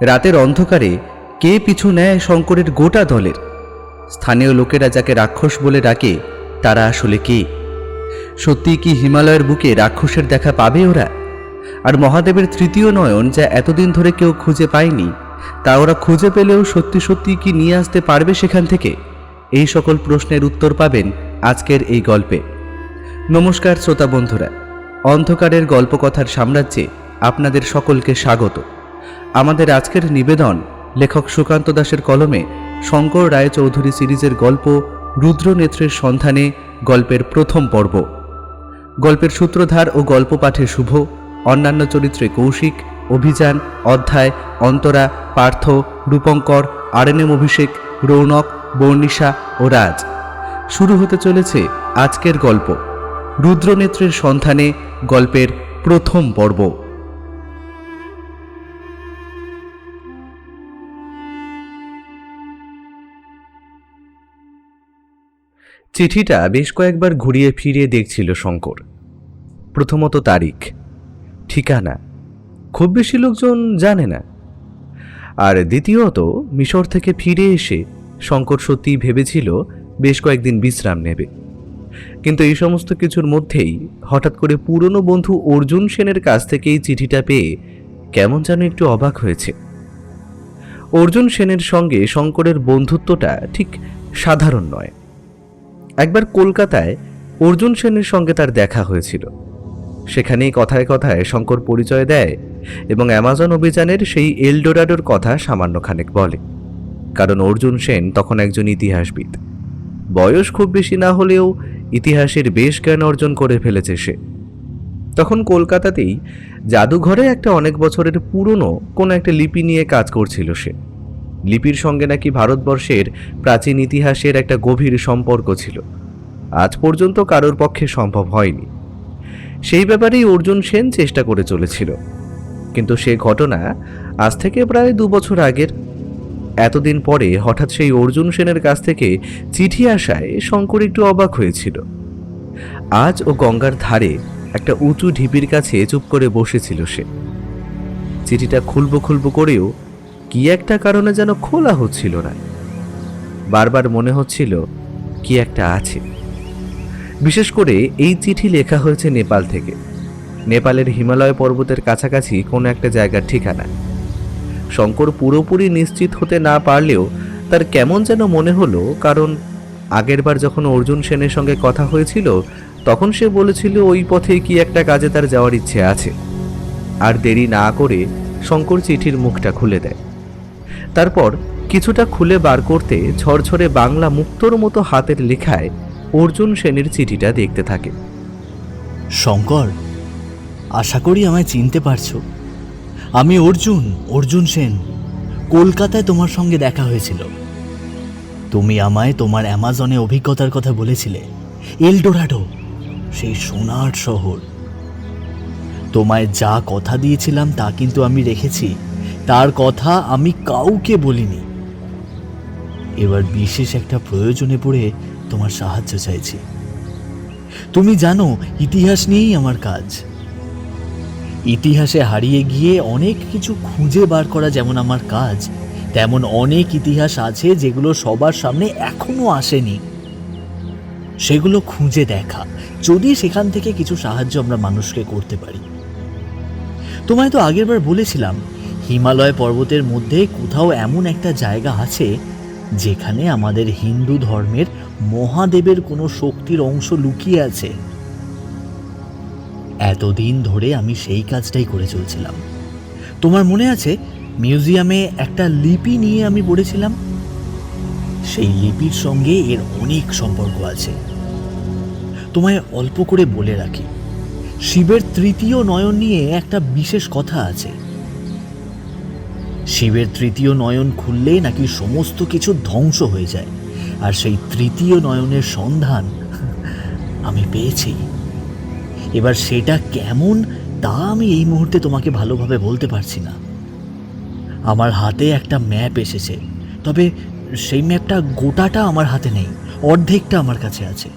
রাতের অন্ধকারে কে পিছু নেয় শঙ্করের গোটা দলের? স্থানীয় লোকেরা যাকে রাক্ষস বলে ডাকে তারা আসলে কে? সত্যি কি হিমালয়ের বুকে রাক্ষসের দেখা পাবে ওরা? আর মহাদেবের তৃতীয় নয়ন যা এতদিন ধরে কেউ খুঁজে পায়নি, তা ওরা খুঁজে পেলেও সত্যি সত্যি কি নিয়ে আসতে পারবে সেখান থেকে? এই সকল প্রশ্নের উত্তর পাবেন আজকের এই গল্পে। নমস্কার শ্রোতা বন্ধুরা, অন্ধকারের গল্পকথার সাম্রাজ্যে আপনাদের সকলকে স্বাগত। আমাদের আজকের নিবেদন লেখক সুকান্ত দাসের কলমে শঙ্কর রায়চৌধুরী সিরিজের গল্প রুদ্রনেত্রের সন্ধানে গল্পের প্রথম পর্ব। গল্পের সূত্রধার ও গল্প পাঠে শুভ, অন্যান্য চরিত্রে কৌশিক, অভিযান, অধ্যায়, অন্তরা, পার্থ, রূপঙ্কর, আরএনএম অভিষেক, রৌনক, বর্ণিশা ও রাজ। শুরু হতে চলেছে আজকের গল্প রুদ্রনেত্রের সন্ধানে গল্পের প্রথম পর্ব। চিঠিটা বেশ কয়েকবার ঘুরিয়ে ফিরিয়ে দেখছিল শঙ্কর। প্রথমত তারিখ, ঠিকানা খুব বেশি লোকজন জানে না, আর দ্বিতীয়ত মিশর থেকে ফিরে এসে শঙ্কর সত্যিই ভেবেছিল বেশ কয়েকদিন বিশ্রাম নেবে। কিন্তু এই সমস্ত কিছুর মধ্যেই হঠাৎ করে পুরনো বন্ধু অর্জুন সেনের কাছ থেকে এই চিঠিটা পেয়ে কেমন যেন একটু অবাক হয়েছে। অর্জুন সেনের সঙ্গে শঙ্করের বন্ধুত্বটা ঠিক সাধারণ নয়। একবার কলকাতায় অর্জুন সেনের সঙ্গে তার দেখা হয়েছিল। সেখানেই কথায় কথায় শঙ্কর পরিচয় দেয় এবং অ্যামাজন অভিযানের সেই এলডোরাডোর কথা সামান্য খানেক বলে। কারণ অর্জুন সেন তখন একজন ইতিহাসবিদ। বয়স খুব বেশি না হলেও ইতিহাসের বেশ জ্ঞান অর্জন করে ফেলেছে সে। তখন কলকাতাতেই জাদুঘরে একটা অনেক বছরের পুরনো কোনো একটা লিপি নিয়ে কাজ করছিল সে। লিপির সঙ্গে নাকি ভারতবর্ষের প্রাচীন ইতিহাসের একটা গভীর সম্পর্ক ছিল। আজ পর্যন্ত কারোর পক্ষে সম্ভব হয়নি। সেই ব্যাপারেই অর্জুন সেন চেষ্টা করে চলেছিল। কিন্তু সে ঘটনা আজ থেকে প্রায় 2 বছর আগের। এতদিন পরে হঠাৎ সেই অর্জুন সেনের কাছ থেকে চিঠি আসায় শঙ্কর একটু অবাক হয়েছিল। আজ ও গঙ্গার ধারে একটা উঁচু ঢিপির কাছে চুপ করে বসেছিল সে। চিঠিটা খুলবো করেও কি একটা কারণে যেন খোলা হচ্ছিল না। বারবার মনে হচ্ছিল কি একটা আছে। বিশেষ করে এই চিঠি লেখা হয়েছে নেপাল থেকে, নেপালের হিমালয় পর্বতের কাছাকাছি কোনো একটা জায়গার ঠিকানা। শঙ্কর পুরোপুরি নিশ্চিত হতে না পারলেও তার কেমন যেন মনে হলো, কারণ আগেরবার যখন অর্জুন সেনের সঙ্গে কথা হয়েছিল তখন সে বলেছিল ওই পথে কি একটা কাজে তার যাওয়ার ইচ্ছে আছে। আর দেরি না করে শঙ্কর চিঠির মুখটা খুলে দেয়। তারপর কিছুটা খুলে বার করতে ঝরঝরে বাংলা মুক্তোর মতো হাতের লেখায় অর্জুন সেনের চিঠিটা দেখতে থাকে। শঙ্কর, আশা করি আমায় চিনতে পারছো। আমি অর্জুন সেন। কলকাতায় তোমার সঙ্গে দেখা হয়েছিল। তুমি আমায় তোমার অ্যামাজনে অভিজ্ঞতার কথা বলেছিলে। এলডোরাডো, সেই সোনার শহর। তোমায় যা কথা দিয়েছিলাম তা কিন্তু আমি রেখেছি। তার কথা আমি কাউকে বলিনি। এবার বিশেষ একটা প্রয়োজনে পড়ে তোমার সাহায্য চাইছি। তুমি জানো ইতিহাস নিয়েই আমার কাজ। ইতিহাসে হারিয়ে গিয়ে অনেক কিছু খুঁজে বার করা যেমন আমার কাজ, তেমন অনেক ইতিহাস আছে যেগুলো সবার সামনে এখনো আসেনি। সেগুলো খুঁজে দেখা, যদি সেখান থেকে কিছু সাহায্য আমরা মানুষকে করতে পারি। তোমায় তো আগেরবার বলেছিলাম হিমালয় পর্বতের মধ্যে কোথাও এমন একটা জায়গা আছে যেখানে আমাদের হিন্দু ধর্মের মহাদেবের কোনো শক্তির অংশ লুকিয়ে আছে। এতদিন ধরে আমি সেই কাজটাই করে চলছিলাম। তোমার মনে আছে মিউজিয়ামে একটা লিপি নিয়ে আমি পড়েছিলাম? সেই লিপির সঙ্গে এর অনেক সম্পর্ক আছে। তোমায় অল্প করে বলে রাখি, শিবের তৃতীয় নয়ন নিয়ে একটা বিশেষ কথা আছে। শিবের তৃতীয় নয়ন খুললে নাকি সমস্ত কিছু ধ্বংস হয়ে যায়। আর সেই তৃতীয় নয়নের সন্ধান আমি পেয়েছি। এবার সেটা কেমন তা আমি এই মুহূর্তে তোমাকে ভালোভাবে বলতে পারছি না। আমার হাতে একটা ম্যাপ এসেছে, তবে সেই ম্যাপটা গোটাটা আমার হাতে নেই, অর্ধেকটা আমার কাছে আছে।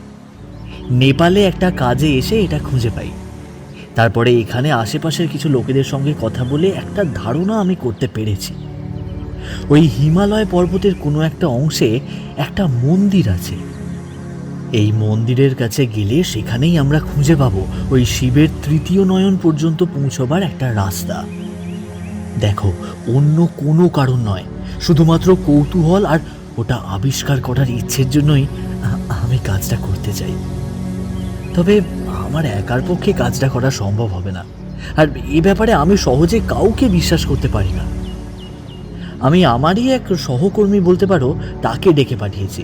নেপালে একটা কাজে এসে এটা খুঁজে পাই। তারপরে এখানে আশেপাশের কিছু লোকেদের সঙ্গে কথা বলে একটা ধারণা আমি করতে পেরেছি। ওই হিমালয় পর্বতের কোনো একটা অংশে একটা মন্দির আছে। এই মন্দিরের কাছে গেলে সেখানেই আমরা খুঁজে পাবো ওই শিবের তৃতীয় নয়ন পর্যন্ত পৌঁছবার একটা রাস্তা। দেখো, অন্য কোনো কারণ নয়, শুধুমাত্র কৌতূহল আর ওটা আবিষ্কার করার ইচ্ছের জন্যই আমি কাজটা করতে চাই। তবে আমার একার পক্ষে কাজটা করা সম্ভব হবে না, আর এ ব্যাপারে আমি সহজে কাউকে বিশ্বাস করতে পারি না। আমি আমারই এক সহকর্মী বলতে পারো, তাকে ডেকে পাঠিয়েছি।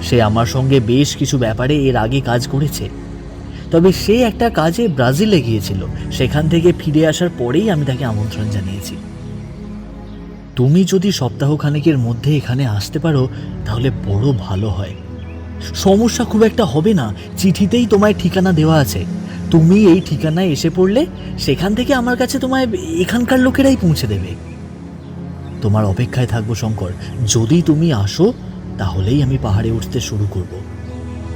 সে আমার সঙ্গে বেশ কিছু ব্যাপারে এর আগে কাজ করেছে। তবে সে একটা কাজে ব্রাজিলে গিয়েছিল, সেখান থেকে ফিরে আসার পরেই আমি তাকে আমন্ত্রণ জানিয়েছি। তুমি যদি সপ্তাহখানেকের মধ্যে এখানে আসতে পারো তাহলে বড় ভালো হয়। সমস্যা খুব একটা হবে না, চিঠিতেই তোমায় ঠিকানা দেওয়া আছে। তুমি এই ঠিকানায় এসে পড়লে সেখান থেকে আমার কাছে তোমায় এখানকার লোকেরাই পৌঁছে দেবে। তোমার অপেক্ষায় থাকবো শঙ্কর। যদি তুমি আসো তাহলেই আমি পাহাড়ে উঠতে শুরু করব,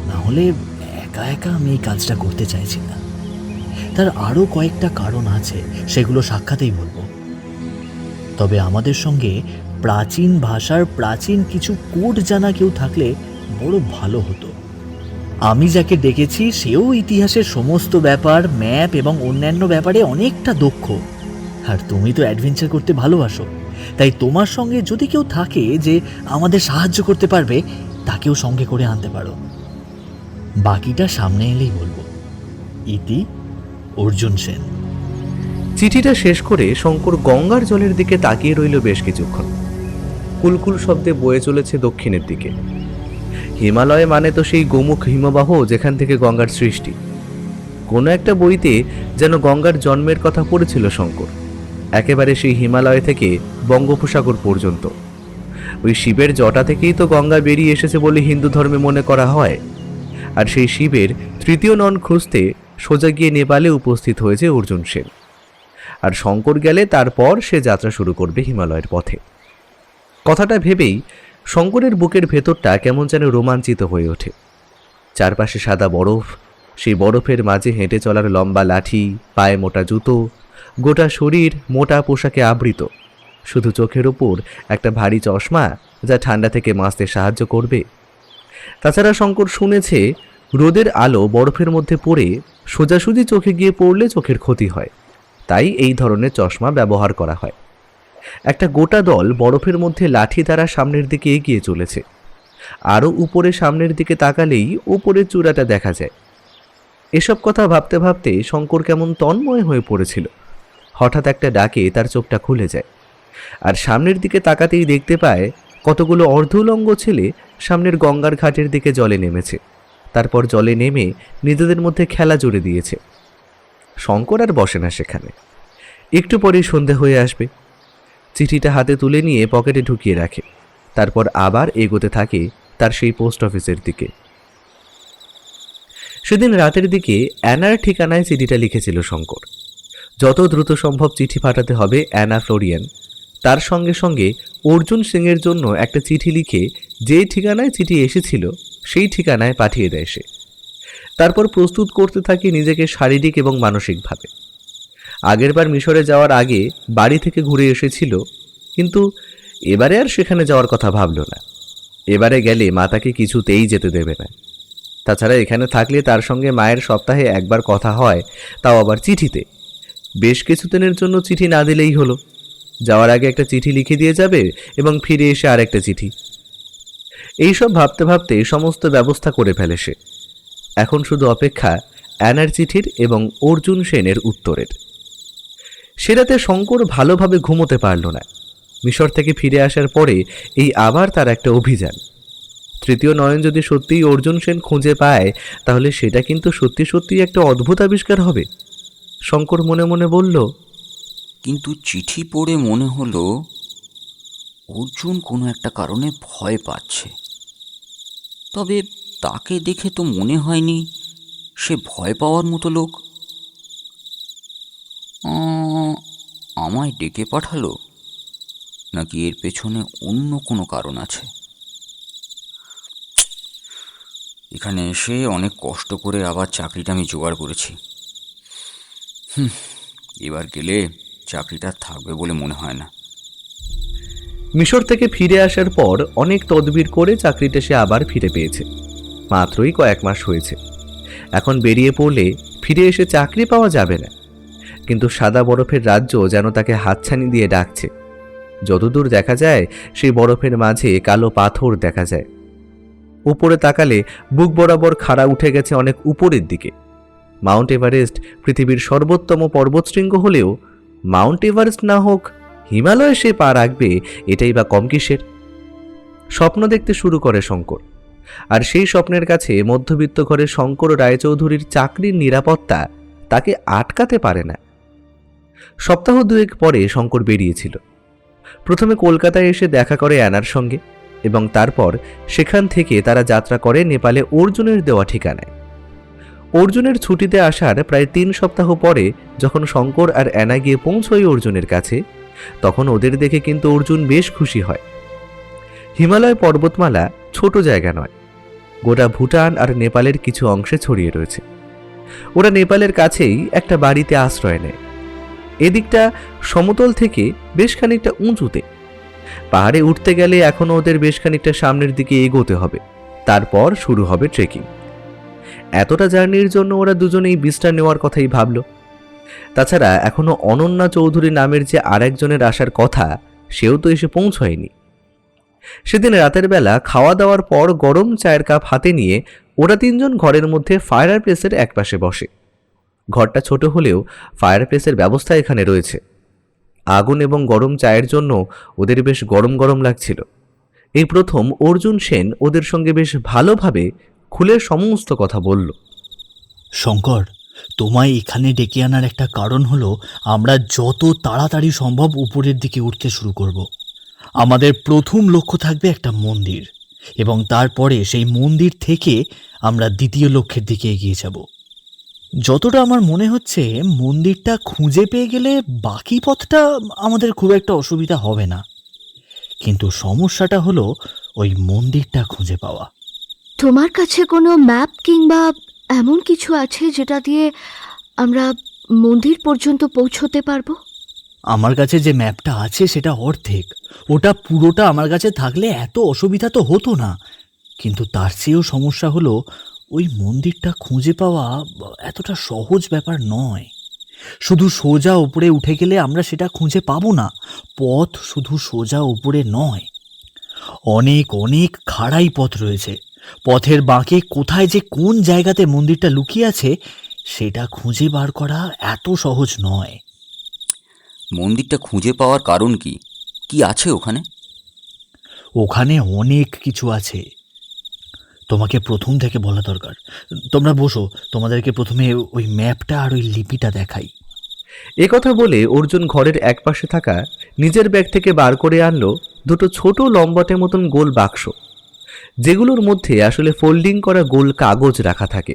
না হলে একা একা আমি এই কাজটা করতে চাইছি না। তার আরও কয়েকটা কারণ আছে, সেগুলো সাক্ষাতেই বলবো। তবে আমাদের সঙ্গে প্রাচীন ভাষার প্রাচীন কিছু কোড জানা কেউ থাকলে বড় ভালো হতো। আমি যাকে ডেকেছি সেও ইতিহাসের সমস্ত ব্যাপার, ম্যাপ এবং অন্যান্য ব্যাপারে অনেকটা দক্ষ। আর তুমি তো অ্যাডভেঞ্চার করতে ভালোবাসো, তাই তোমার সঙ্গে যদি কেউ থাকে যে আমাদের সাহায্য করতে পারবে, তাকেও সঙ্গে করে আনতে পারো। বাকিটা সামনে এলেই বলবো। ইতি, অর্জুন সেন। চিঠিটা শেষ করে শঙ্কর গঙ্গার জলের দিকে তাকিয়ে রইল বেশ কিছুক্ষণ। কুলকুল শব্দে বয়ে চলেছে দক্ষিণের দিকে। হিমালয় মানে তো সেই গোমুখ হিমবাহ যেখান থেকে গঙ্গার সৃষ্টি। কোনো একটা বইতে যেন গঙ্গার জন্মের কথা পড়েছিল শঙ্কর, একেবারে সেই হিমালয় থেকে বঙ্গোপসাগর পর্যন্ত। ওই শিবের জটা থেকেই তো গঙ্গা বেরিয়ে এসেছে বলে হিন্দু ধর্মে মনে করা হয়। আর সেই শিবের তৃতীয় নন খুঁজতে সোজা গিয়ে নেপালে উপস্থিত হয়েছে অর্জুন সেন। আর শঙ্কর গেলে তারপর সে যাত্রা শুরু করবে হিমালয়ের পথে। কথাটা ভেবেই শঙ্করের বুকের ভেতরটা কেমন যেন রোমাঞ্চিত হয়ে ওঠে। চারপাশে সাদা বরফ, সেই বরফের মাঝে হেঁটে চলার লম্বা লাঠি, পায়ে মোটা জুতো, গোটা শরীর মোটা পোশাকে আবৃত, শুধু চোখের ওপর একটা ভারী চশমা যা ঠান্ডা থেকে বাঁচতে সাহায্য করবে। তাছাড়া শঙ্কর শুনেছে রোদের আলো বরফের মধ্যে পড়ে সোজাসুজি চোখে গিয়ে পড়লে চোখের ক্ষতি হয়, তাই এই ধরনের চশমা ব্যবহার করা হয়। একটা গোটা দল বরফের মধ্যে লাঠি দ্বারা সামনের দিকে এগিয়ে চলেছে। আরও উপরে সামনের দিকে তাকালেই উপরের চূড়াটা দেখা যায়। এসব কথা ভাবতে ভাবতে শঙ্কর কেমন তন্ময় হয়ে পড়েছিল। হঠাৎ একটা ডাকে তার চোখটা খুলে যায়, আর সামনের দিকে তাকাতেই দেখতে পায় কতগুলো অর্ধউলঙ্গ ছেলে সামনের গঙ্গার ঘাটের দিকে জলে নেমেছে। তারপর জলে নেমে নিজেদের মধ্যে খেলা জুড়ে দিয়েছে। শঙ্কর আর বসে না সেখানে। একটু পরেই সন্ধে হয়ে আসবে। চিঠিটা হাতে তুলে নিয়ে পকেটে ঢুকিয়ে রাখে। তারপর আবার এগোতে থাকে তার সেই পোস্ট অফিসের দিকে। সেদিন রাতের দিকে অ্যানার ঠিকানায় চিঠিটা লিখেছিল শঙ্কর। যত দ্রুত সম্ভব চিঠি পাঠাতে হবে অ্যানা ফ্লোরিয়ান। তার সঙ্গে সঙ্গে অর্জুন সিংয়ের জন্য একটা চিঠি লিখে যে ঠিকানায় চিঠি এসেছিল সেই ঠিকানায় পাঠিয়ে দেয় সে। তারপর প্রস্তুত করতে থাকে নিজেকে শারীরিক এবং মানসিকভাবে। আগেরবার মিশরে যাওয়ার আগে বাড়ি থেকে ঘুরে এসেছিল, কিন্তু এবারে আর সেখানে যাওয়ার কথা ভাবল না। এবারে গেলে মা তাকে কিছুতেই যেতে দেবে না। তাছাড়া এখানে থাকলে তার সঙ্গে মায়ের সপ্তাহে একবার কথা হয়, তাও আবার চিঠিতে। বেশ কিছুদিনের জন্য চিঠি না দিলেই হলো। যাওয়ার আগে একটা চিঠি লিখে দিয়ে যাবে এবং ফিরে এসে আরেকটা চিঠি। এইসব ভাবতে ভাবতে সমস্ত ব্যবস্থা করে ফেলে সে। এখন শুধু অপেক্ষা অ্যানার চিঠির এবং অর্জুন সেনের উত্তরের। সে রাতে শঙ্কর ভালোভাবে ঘুমোতে পারল না। মিশর থেকে ফিরে আসার পরে এই আবার তার একটা অভিযান। তৃতীয় নয়ন যদি সত্যিই অর্জুন সেন খুঁজে পায়, তাহলে সেটা কিন্তু সত্যি সত্যি একটা অদ্ভুত আবিষ্কার হবে। শঙ্কর মনে মনে বলল, কিন্তু চিঠি পড়ে মনে হলো অর্জুন কোনো একটা কারণে ভয় পাচ্ছে। তবে তাকে দেখে তো মনে হয়নি সে ভয় পাওয়ার মতো লোক। আমায় ডেকে পাঠালো, নাকি এর পেছনে অন্য কোনো কারণ আছে? এখানে এসে অনেক কষ্ট করে আবার চাকরিটা আমি জোগাড় করেছি। এবার গেলে চাকরিটা থাকবে বলে মনে হয় না। মিশর থেকে ফিরে আসার পর অনেক তদবির করে চাকরিটা সে আবার ফিরে পেয়েছে। মাত্রই কয়েক মাস হয়েছে। এখন বেরিয়ে পড়লে ফিরে এসে চাকরি পাওয়া যাবে না, কিন্তু সাদা বরফের রাজ্য যেন তাকে হাতছানি দিয়ে ডাকছে। যতদূর দেখা যায় সেই বরফের মাঝে কালো পাথর দেখা যায়। উপরে তাকালে বুক বরাবর খাড়া উঠে গেছে অনেক উপরের দিকে। মাউন্ট এভারেস্ট পৃথিবীর সর্বোত্তম পর্বতশৃঙ্গ হলেও মাউন্ট এভারেস্ট না হোক, হিমালয়ে সে পা রাখবে এটাই বা কম কিসের। স্বপ্ন দেখতে শুরু করে শঙ্কর, আর সেই স্বপ্নের কাছে মধ্যবিত্ত ঘরে শঙ্কর রায়চৌধুরীর চাকরির নিরাপত্তা তাকে আটকাতে পারে না। সপ্তাহ দুয়েক পরে শঙ্কর বেরিয়েছিল। প্রথমে কলকাতায় এসে দেখা করে অ্যানার সঙ্গে, এবং তারপর সেখান থেকে তারা যাত্রা করে নেপালে অর্জুনের দেওয়া ঠিকানায়। অর্জুনের ছুটিতে আসার প্রায় 3 সপ্তাহ পরে যখন শঙ্কর আর অ্যানা গিয়ে পৌঁছয় অর্জুনের কাছে, তখন ওদের দেখে কিন্তু অর্জুন বেশ খুশি হয়। হিমালয় পর্বতমালা ছোট জায়গা নয়, গোটা ভুটান আর নেপালের কিছু অংশে ছড়িয়ে রয়েছে। ওরা নেপালের কাছেই একটা বাড়িতে আশ্রয় নেয়। এদিকটা সমতল থেকে বেশ খানিকটা উঁচুতে। পাহাড়ে উঠতে গেলে এখনও ওদের বেশ খানিকটা সামনের দিকে এগোতে হবে, তারপর শুরু হবে ট্রেকিং। এতটা জার্নির জন্য ওরা দুজনেই বিশ্রাম নেওয়ার কথাই ভাবল। তাছাড়া এখনো অনন্যা চৌধুরী নামের যে আরেকজনের আসার কথা, সেও তো এসে পৌঁছয়নি। সেদিন রাতের বেলা খাওয়া দাওয়ার পর গরম চায়ের কাপ হাতে নিয়ে ওরা 3 জন ঘরের মধ্যে ফায়ার প্লেসের একপাশে বসে। ঘরটা ছোট হলেও ফায়ার প্লেসের ব্যবস্থা এখানে রয়েছে। আগুন এবং গরম চায়ের জন্য ওদের বেশ গরম গরম লাগছিল। এই প্রথম অর্জুন সেন ওদের সঙ্গে বেশ ভালোভাবে খুলে সমস্ত কথা বলল। শঙ্কর, তোমায় এখানে ডেকে আনার একটা কারণ হলো আমরা যত তাড়াতাড়ি সম্ভব উপরের দিকে উঠতে শুরু করব। আমাদের প্রথম লক্ষ্য থাকবে একটা মন্দির, এবং তারপরে সেই মন্দির থেকে আমরা দ্বিতীয় লক্ষ্যের দিকে এগিয়ে যাব। যতটা আমার মনে হচ্ছে মন্দিরটা খুঁজে পেয়ে গেলে বাকি পথটা আমাদের খুব একটা অসুবিধা হবে না, কিন্তু সমস্যাটা হলো ওই মন্দিরটা খুঁজে পাওয়া। তোমার কাছে কোনো ম্যাপ কিংবা এমন কিছু আছে যেটা দিয়ে আমরা মন্দির পর্যন্ত পৌঁছতে পারবো? আমার কাছে যে ম্যাপটা আছে সেটা অর্ধেক। ওটা পুরোটা আমার কাছে থাকলে এত অসুবিধা তো হতো না, কিন্তু তার চেয়েও সমস্যা হলো ওই মন্দিরটা খুঁজে পাওয়া এতটা সহজ ব্যাপার নয়। শুধু সোজা উপরে উঠে গেলে আমরা সেটা খুঁজে পাবো না। পথ শুধু সোজা উপরে নয়, অনেক অনেক খাড়াই পথ রয়েছে। পথের বাঁকে কোথায় যে কোন জায়গাতে মন্দিরটা লুকিয়ে আছে সেটা খুঁজে বার করা এত সহজ নয়। মন্দিরটা খুঁজে পাওয়ার কারণ কি? কি আছে ওখানে? ওখানে অনেক কিছু আছে, তোমাকে প্রথম থেকে বলা দরকার। তোমরা বসো, তোমাদেরকে প্রথমে ওই ম্যাপটা আর ওই লিপিটা দেখাই। কথা বলে অর্জুন ঘরের একপাশে থাকা নিজের ব্যাগ থেকে বার করে আনলো 2টো ছোট লম্বাটে মতন গোল বাক্স, যেগুলোর মধ্যে আসলে ফোল্ডিং করা গোল কাগজ রাখা থাকে।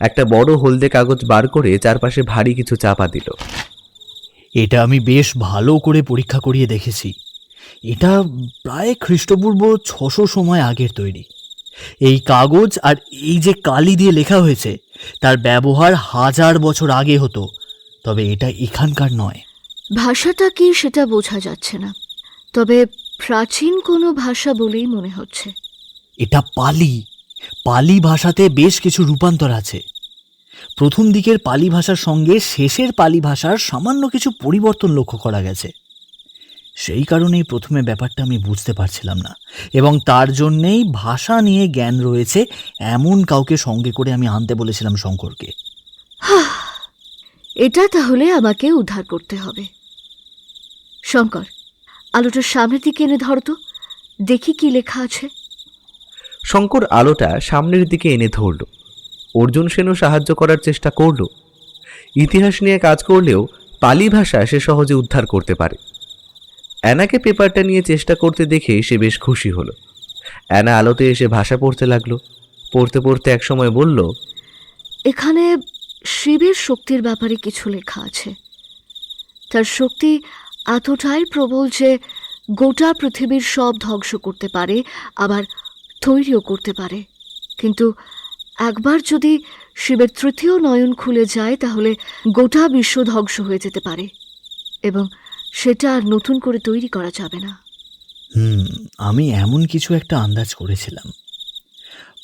একটা বড় হলদে কাগজ বার করে চারপাশে ভারী কিছু চাপা দিল। এটা আমি বেশ ভালো করে পরীক্ষা করিয়ে দেখেছি। এটা প্রায় খ্রিস্টপূর্ব 600 সময় আগের তৈরি। এই কাগজ আর এই যে কালি দিয়ে লেখা হয়েছে তার ব্যবহার 1000 বছর আগে হতো, তবে এটা এখানকার নয়। ভাষাটা কি সেটা বোঝা যাচ্ছে না, তবে প্রাচীন কোনো ভাষা বলেই মনে হচ্ছে। এটা পালি। পালি ভাষাতে বেশ কিছু রূপান্তর আছে। প্রথম দিকের পালি ভাষার সঙ্গে শেষের পালি ভাষার সামান্য কিছু পরিবর্তন লক্ষ্য করা গেছে। সেই কারণেই প্রথমে ব্যাপারটা আমি বুঝতে পারছিলাম না, এবং তার জন্যেই ভাষা নিয়ে জ্ঞান রয়েছে এমন কাউকে সঙ্গে করে আমি আনতে বলেছিলাম শঙ্করকে। এটা তাহলে আমাকে উদ্ধার করতে হবে। শঙ্কর, আলোটার সামনের দিকে এনে ধরো তো, দেখি কি লেখা আছে। শঙ্কর আলোটা সামনের দিকে এনে ধরল। অর্জুন সেনও সাহায্য করার চেষ্টা করল। ইতিহাস নিয়ে কাজ করলেও পালি ভাষা সে সহজে উদ্ধার করতে পারে। অ্যানাকে পেপারটা নিয়ে চেষ্টা করতে দেখে সে বেশ খুশি হলো। অ্যানা আলোতে এসে ভাষা পড়তে লাগলো। পড়তে পড়তে একসময় বলল, এখানে শিবের শক্তির ব্যাপারে কিছু লেখা আছে। তার শক্তি এতটাই প্রবল যে গোটা পৃথিবীর সব ধ্বংস করতে পারে, আবার তৈরিও করতে পারে। কিন্তু একবার যদি শিবের তৃতীয় নয়ন খুলে যায় তাহলে গোটা বিশ্ব ধ্বংস হয়ে যেতে পারে, এবং সেটা আর নতুন করে তৈরি করা যাবে না। আমি এমন কিছু একটা আন্দাজ করেছিলাম।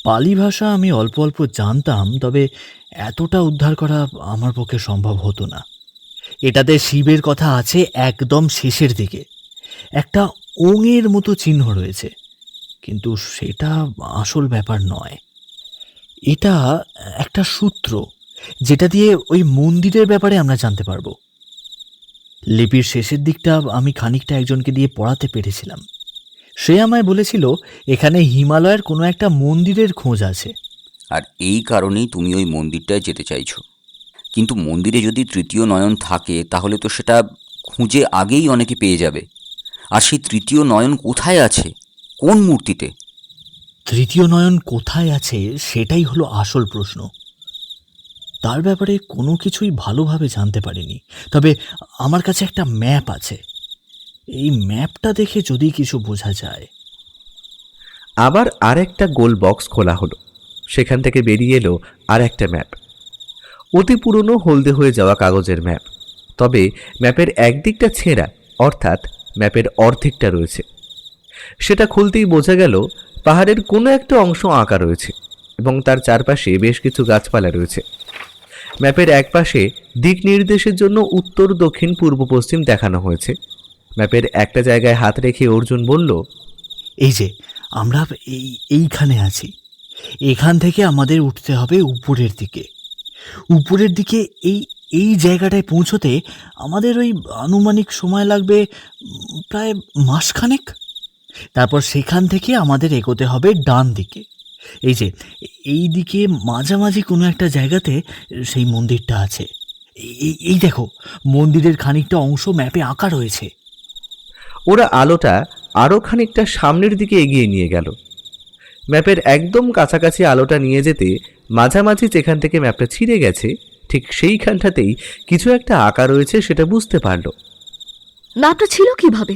পালি ভাষা আমি অল্প অল্প জানতাম, তবে এতটা উদ্ধার করা আমার পক্ষে সম্ভব হতো না। এটাতে শিবের কথা আছে একদম শেষের দিকে। একটা ওঙের মতো চিহ্ন রয়েছে, কিন্তু সেটা আসল ব্যাপার নয়। এটা একটা সূত্র, যেটা দিয়ে ওই মন্দিরের ব্যাপারে আমরা জানতে পারবো। লিপির শেষের দিকটা আমি খানিকটা একজনকে দিয়ে পড়াতে পেরেছিলাম। সে আমায় বলেছিল এখানে হিমালয়ের কোনো একটা মন্দিরের খোঁজ আছে। আর এই কারণেই তুমি ওই মন্দিরটায় যেতে চাইছো। কিন্তু মন্দিরে যদি তৃতীয় নয়ন থাকে তাহলে তো সেটা খুঁজে আগেই অনেকে পেয়ে যাবে। আর সেই তৃতীয় নয়ন কোথায় আছে, কোন মূর্তিতে? তৃতীয় নয়ন কোথায় আছে সেটাই হলো আসল প্রশ্ন। তার ব্যাপারে কোনো কিছুই ভালোভাবে জানতে পারিনি, তবে আমার কাছে একটা ম্যাপ আছে। এই ম্যাপটা দেখে যদি কিছু বোঝা যায়। আবার আরেকটা গোল বক্স খোলা হলো। সেখান থেকে বেরিয়ে এলো আর একটা ম্যাপ। অতি পুরনো হলদে হয়ে যাওয়া কাগজের ম্যাপ, তবে ম্যাপের একদিকটা ছেঁড়া, অর্থাৎ ম্যাপের অর্ধেকটা রয়েছে। সেটা খুলতেই বোঝা গেল পাহাড়ের কোনো একটা অংশ আঁকা রয়েছে এবং তার চারপাশে বেশ কিছু গাছপালা রয়েছে। ম্যাপের একপাশে দিক নির্দেশের জন্য উত্তর, দক্ষিণ, পূর্ব, পশ্চিম দেখানো হয়েছে। ম্যাপের একটা জায়গায় হাত রেখে অর্জুন বলল, এই যে আমরা এইখানে আছি। এখান থেকে আমাদের উঠতে হবে উপরের দিকে। উপরের দিকে এই এই জায়গাটায় পৌঁছতে আমাদের ওই আনুমানিক সময় লাগবে প্রায় মাসখানেক। তারপর সেখান থেকে আমাদের এগোতে হবে ডান দিকে। এই যে এই দিকে মাঝামাঝি কোনো একটা জায়গাতে সেই মন্দিরটা আছে। এই দেখো, মন্দিরের খানিকটা অংশ ম্যাপে আঁকা রয়েছে। ওরা আলোটা আরও খানিকটা সামনের দিকে এগিয়ে নিয়ে গেল। ম্যাপের একদম কাছাকাছি আলোটা নিয়ে যেতে মাঝামাঝি যেখান থেকে ম্যাপটা ছিঁড়ে গেছে, ঠিক সেইখানটাতেই কিছু একটা আঁকা রয়েছে সেটা বুঝতে পারল। ম্যাপটা ছিল কিভাবে?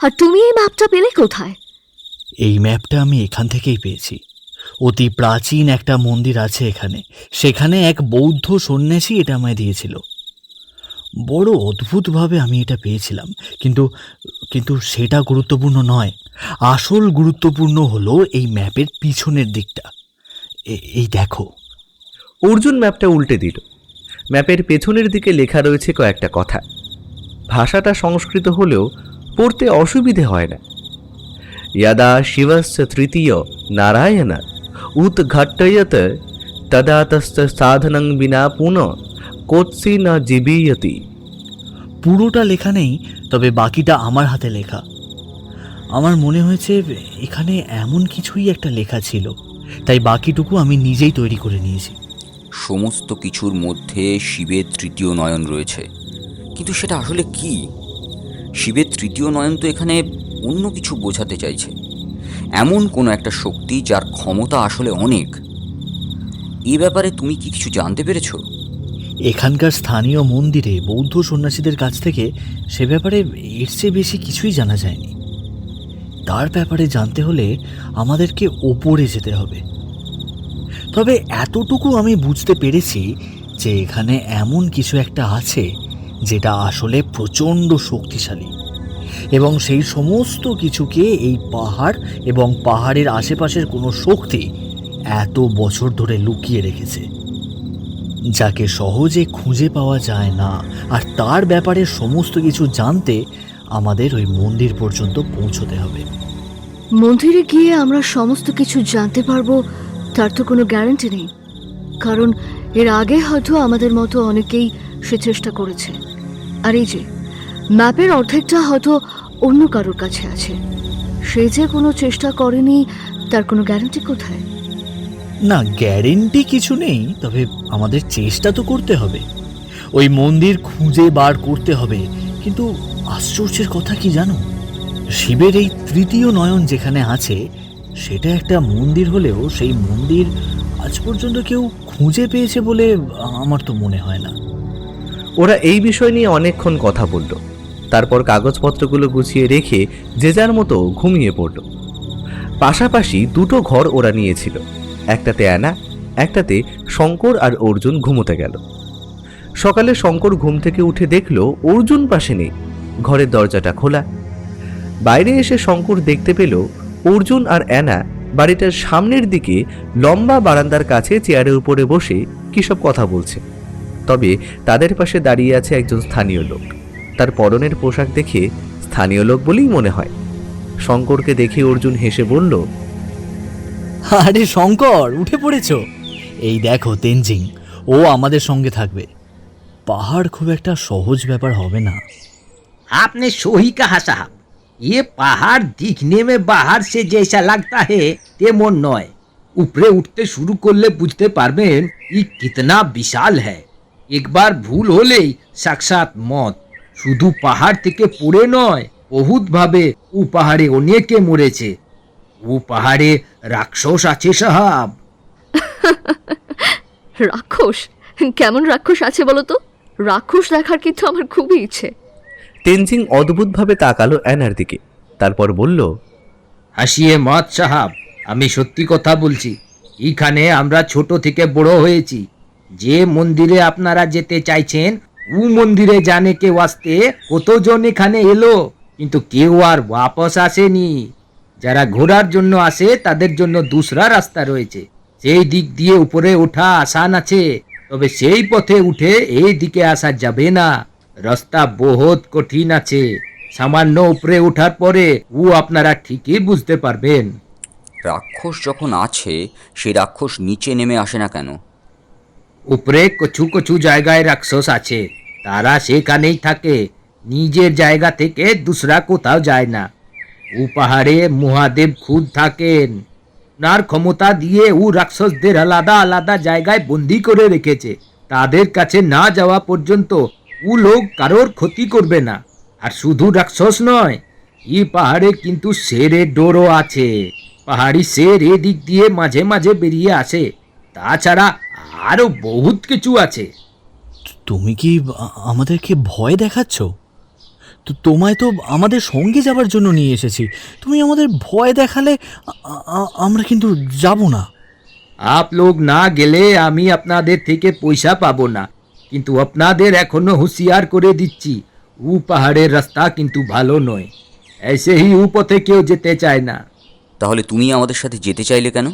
আর তুমি এই ম্যাপটা পেলে কোথায়? এই ম্যাপটা আমি এখান থেকেই পেয়েছি। অতি প্রাচীন একটা মন্দির আছে এখানে, সেখানে এক বৌদ্ধ সন্ন্যাসী এটা আমায় দিয়েছিল। বড় অদ্ভুতভাবে আমি এটা পেয়েছিলাম, কিন্তু কিন্তু সেটা গুরুত্বপূর্ণ নয়। আসল গুরুত্বপূর্ণ হলো এই ম্যাপের পিছনের দিকটা। এই দেখো। অর্জুন ম্যাপটা উল্টে দিল। ম্যাপের পেছনের দিকে লেখা রয়েছে কয়েকটা কথা। ভাষাটা সংস্কৃত হলেও পড়তে অসুবিধে হয় না। यदा शिवस्य तृतीय नारायण उद्घाटयत तदा तस्य साधनं विना पुनः कोत्सि न जीवियति। পুরোটা লেখা নেই, তবে বাকিটা আমার হাতে লেখা। আমার মনে হয়েছে এখানে এমন কিছুই একটা লেখা ছিল, তাই বাকিটুকু আমি নিজেই তৈরি করে নিয়েছি। সমস্ত কিছুর মধ্যে শিবের তৃতীয় নয়ন রয়েছে, কিন্তু সেটা আসলে কি? শিবের তৃতীয় নয়ন তো এখানে অন্য কিছু বোঝাতে চাইছে। এমন কোনো একটা শক্তি যার ক্ষমতা আসলে অনেক। এ ব্যাপারে তুমি কি কিছু জানতে পেরেছো? এখানকার স্থানীয় মন্দিরে বৌদ্ধ সন্ন্যাসীদের কাছ থেকে সে ব্যাপারে এর চেয়ে বেশি কিছুই জানা যায়নি। তার ব্যাপারে জানতে হলে আমাদেরকে ওপরে যেতে হবে। তবে এতটুকু আমি বুঝতে পেরেছি যে এখানে এমন কিছু একটা আছে যেটা আসলে প্রচণ্ড শক্তিশালী, এবং সেই সমস্ত কিছুকে এই পাহাড় এবং পাহাড়ের আশেপাশের কোনো শক্তি এত বছর ধরে লুকিয়ে রেখেছে, যাকে সহজে খুঁজে পাওয়া যায় না। আর তার ব্যাপারে সমস্ত কিছু জানতে আমাদের ওই মন্দির পর্যন্ত পৌঁছতে হবে। মন্দিরে গিয়ে আমরা সমস্ত কিছু জানতে পারবো তার তো কোনো গ্যারান্টি নেই, কারণ এর আগে হয়তো আমাদের মতো অনেকেই সে চেষ্টা করেছে। আর এই যে ম্যাপের অর্ধেকটা হয়তো অন্য কারোর কাছে আছে, সে যে কোনো চেষ্টা করেনি তার কোনো গ্যারান্টি কোথায়? না, গ্যারেন্টি কিছু নেই, তবে আমাদের চেষ্টা তো করতে হবে। ওই মন্দির খুঁজে বার করতে হবে। কিন্তু আশ্চর্যের কথা কি জানো, শিবের এই তৃতীয় নয়ন যেখানে আছে সেটা একটা মন্দির হলেও সেই মন্দির আজ পর্যন্ত কেউ খুঁজে পেয়েছে বলে আমার তো মনে হয় না। ওরা এই বিষয় নিয়ে অনেকক্ষণ কথা বলল। তারপর কাগজপত্রগুলো গুছিয়ে রেখে যে যার মতো ঘুমিয়ে পড়ল। পাশাপাশি দুটো ঘর ওরা নিয়েছিল, একটাতে অ্যানা, একটাতে শঙ্কর আর অর্জুন ঘুমোতে গেল। সকালে শঙ্কর ঘুম থেকে উঠে দেখল অর্জুন পাশে নেই, ঘরের দরজাটা খোলা। বাইরে এসে শঙ্কর দেখতে পেল অর্জুন আর অ্যানা বাড়িটার সামনের দিকে লম্বা বারান্দার কাছে চেয়ারের উপরে বসে কিসব কথা বলছে। তবে তাদের পাশে দাঁড়িয়ে আছে একজন স্থানীয় লোক। তার পরনের পোশাক দেখে স্থানীয় লোক বলেই মনে হয়। শঙ্করকে দেখে অর্জুন হেসে বলল, আরে শঙ্কর, উঠে পড়েছো? এই দেখো তেনজিং, ও আমাদের সঙ্গে থাকবে। পাহাড় খুব একটা সহজ ব্যাপার হবে না। आपने सही कहा साहब। ये पहाड़ दिखने में बाहर से जैसा लगता है तेमन नय। ऊपरे उठते शुरू करले बुझते पारबेन ये कितना विशाल है। एक बार भूल होलेई साक्षात मौत। शुधु पहाड़ থেকে পড়ে নয়, বহুত ভাবে ও পাহাড়ে অনেকে মরেছে। ও পাহাড়ে রাক্ষস আছে সাহাব। রাক্ষস? কেমন রাক্ষস আছে বলো তো? রাক্ষস দেখার কিন্তু আমার খুবই ইচ্ছে। তেনজিং অদ্ভুতভাবে তাকালো অ্যানার দিকে, তারপর বলল, হাসিয়ে মত সাহাব, আমি সত্যি কথা বলছি। এখানে আমরা ছোট থেকে বড় হয়েছি। যে মন্দিরে আপনারা যেতে চাইছেন ও মন্দিরে জানে কেউ আসতে কতজন এখানে এলো, কিন্তু কেউ আর ওয়াপস আসেনি। যারা ঘোরার জন্য আসে তাদের জন্য দুসরা রাস্তা রয়েছে। সেই দিক দিয়ে উপরে ওঠা আসান আছে, তবে সেই পথে উঠে এই দিকে আসা যাবে না। রাস্তা বহুত কঠিন আছে। সামান্য উপরে ওঠার পরে ও আপনারা ঠিকই বুঝতে পারবেন। রাক্ষস যখন আছে, সেই রাক্ষস নিচে নেমে আসে না কেন? উপরে কচু কচু জায়গায় রাক্ষস আছে, তারা সেখানেই থাকে। নিজের জায়গা থেকে দুসরা কোথাও যায় না। ও পাহাড়ে মহাদেব খুদ থাকেন। ওনার ক্ষমতা দিয়ে ও রাক্ষসদের আলাদা আলাদা জায়গায় বন্দি করে রেখেছে। তাদের কাছে না যাওয়া পর্যন্ত ও লোক কারোর ক্ষতি করবে না। আর শুধু রাক্ষস নয়, এই পাহাড়ে কিন্তু শেরের ডোরও আছে। পাহাড়ি শের এদিক দিয়ে মাঝে মাঝে বেরিয়ে আসে। তাছাড়া আরো বহুত কিছু আছে। তুমি কি আমাদেরকে ভয় দেখাচ্ছ? তো তোমায় তো আমাদের সঙ্গে যাবার জন্য নিয়ে এসেছি। তুমি আমাদের ভয় দেখালে আমরা কিন্তু যাব না। আপ লোক না গেলে আমি আপনাদের থেকে পয়সা পাবো না, কিন্তু আপনাদের এখনো হুঁশিয়ার করে দিচ্ছি, ও পাহাড়ের রাস্তা কিন্তু ভালো নয়। এসে হি ও পথে কেউ যেতে চায় না। তাহলে তুমি আমাদের সাথে যেতে চাইলে কেন?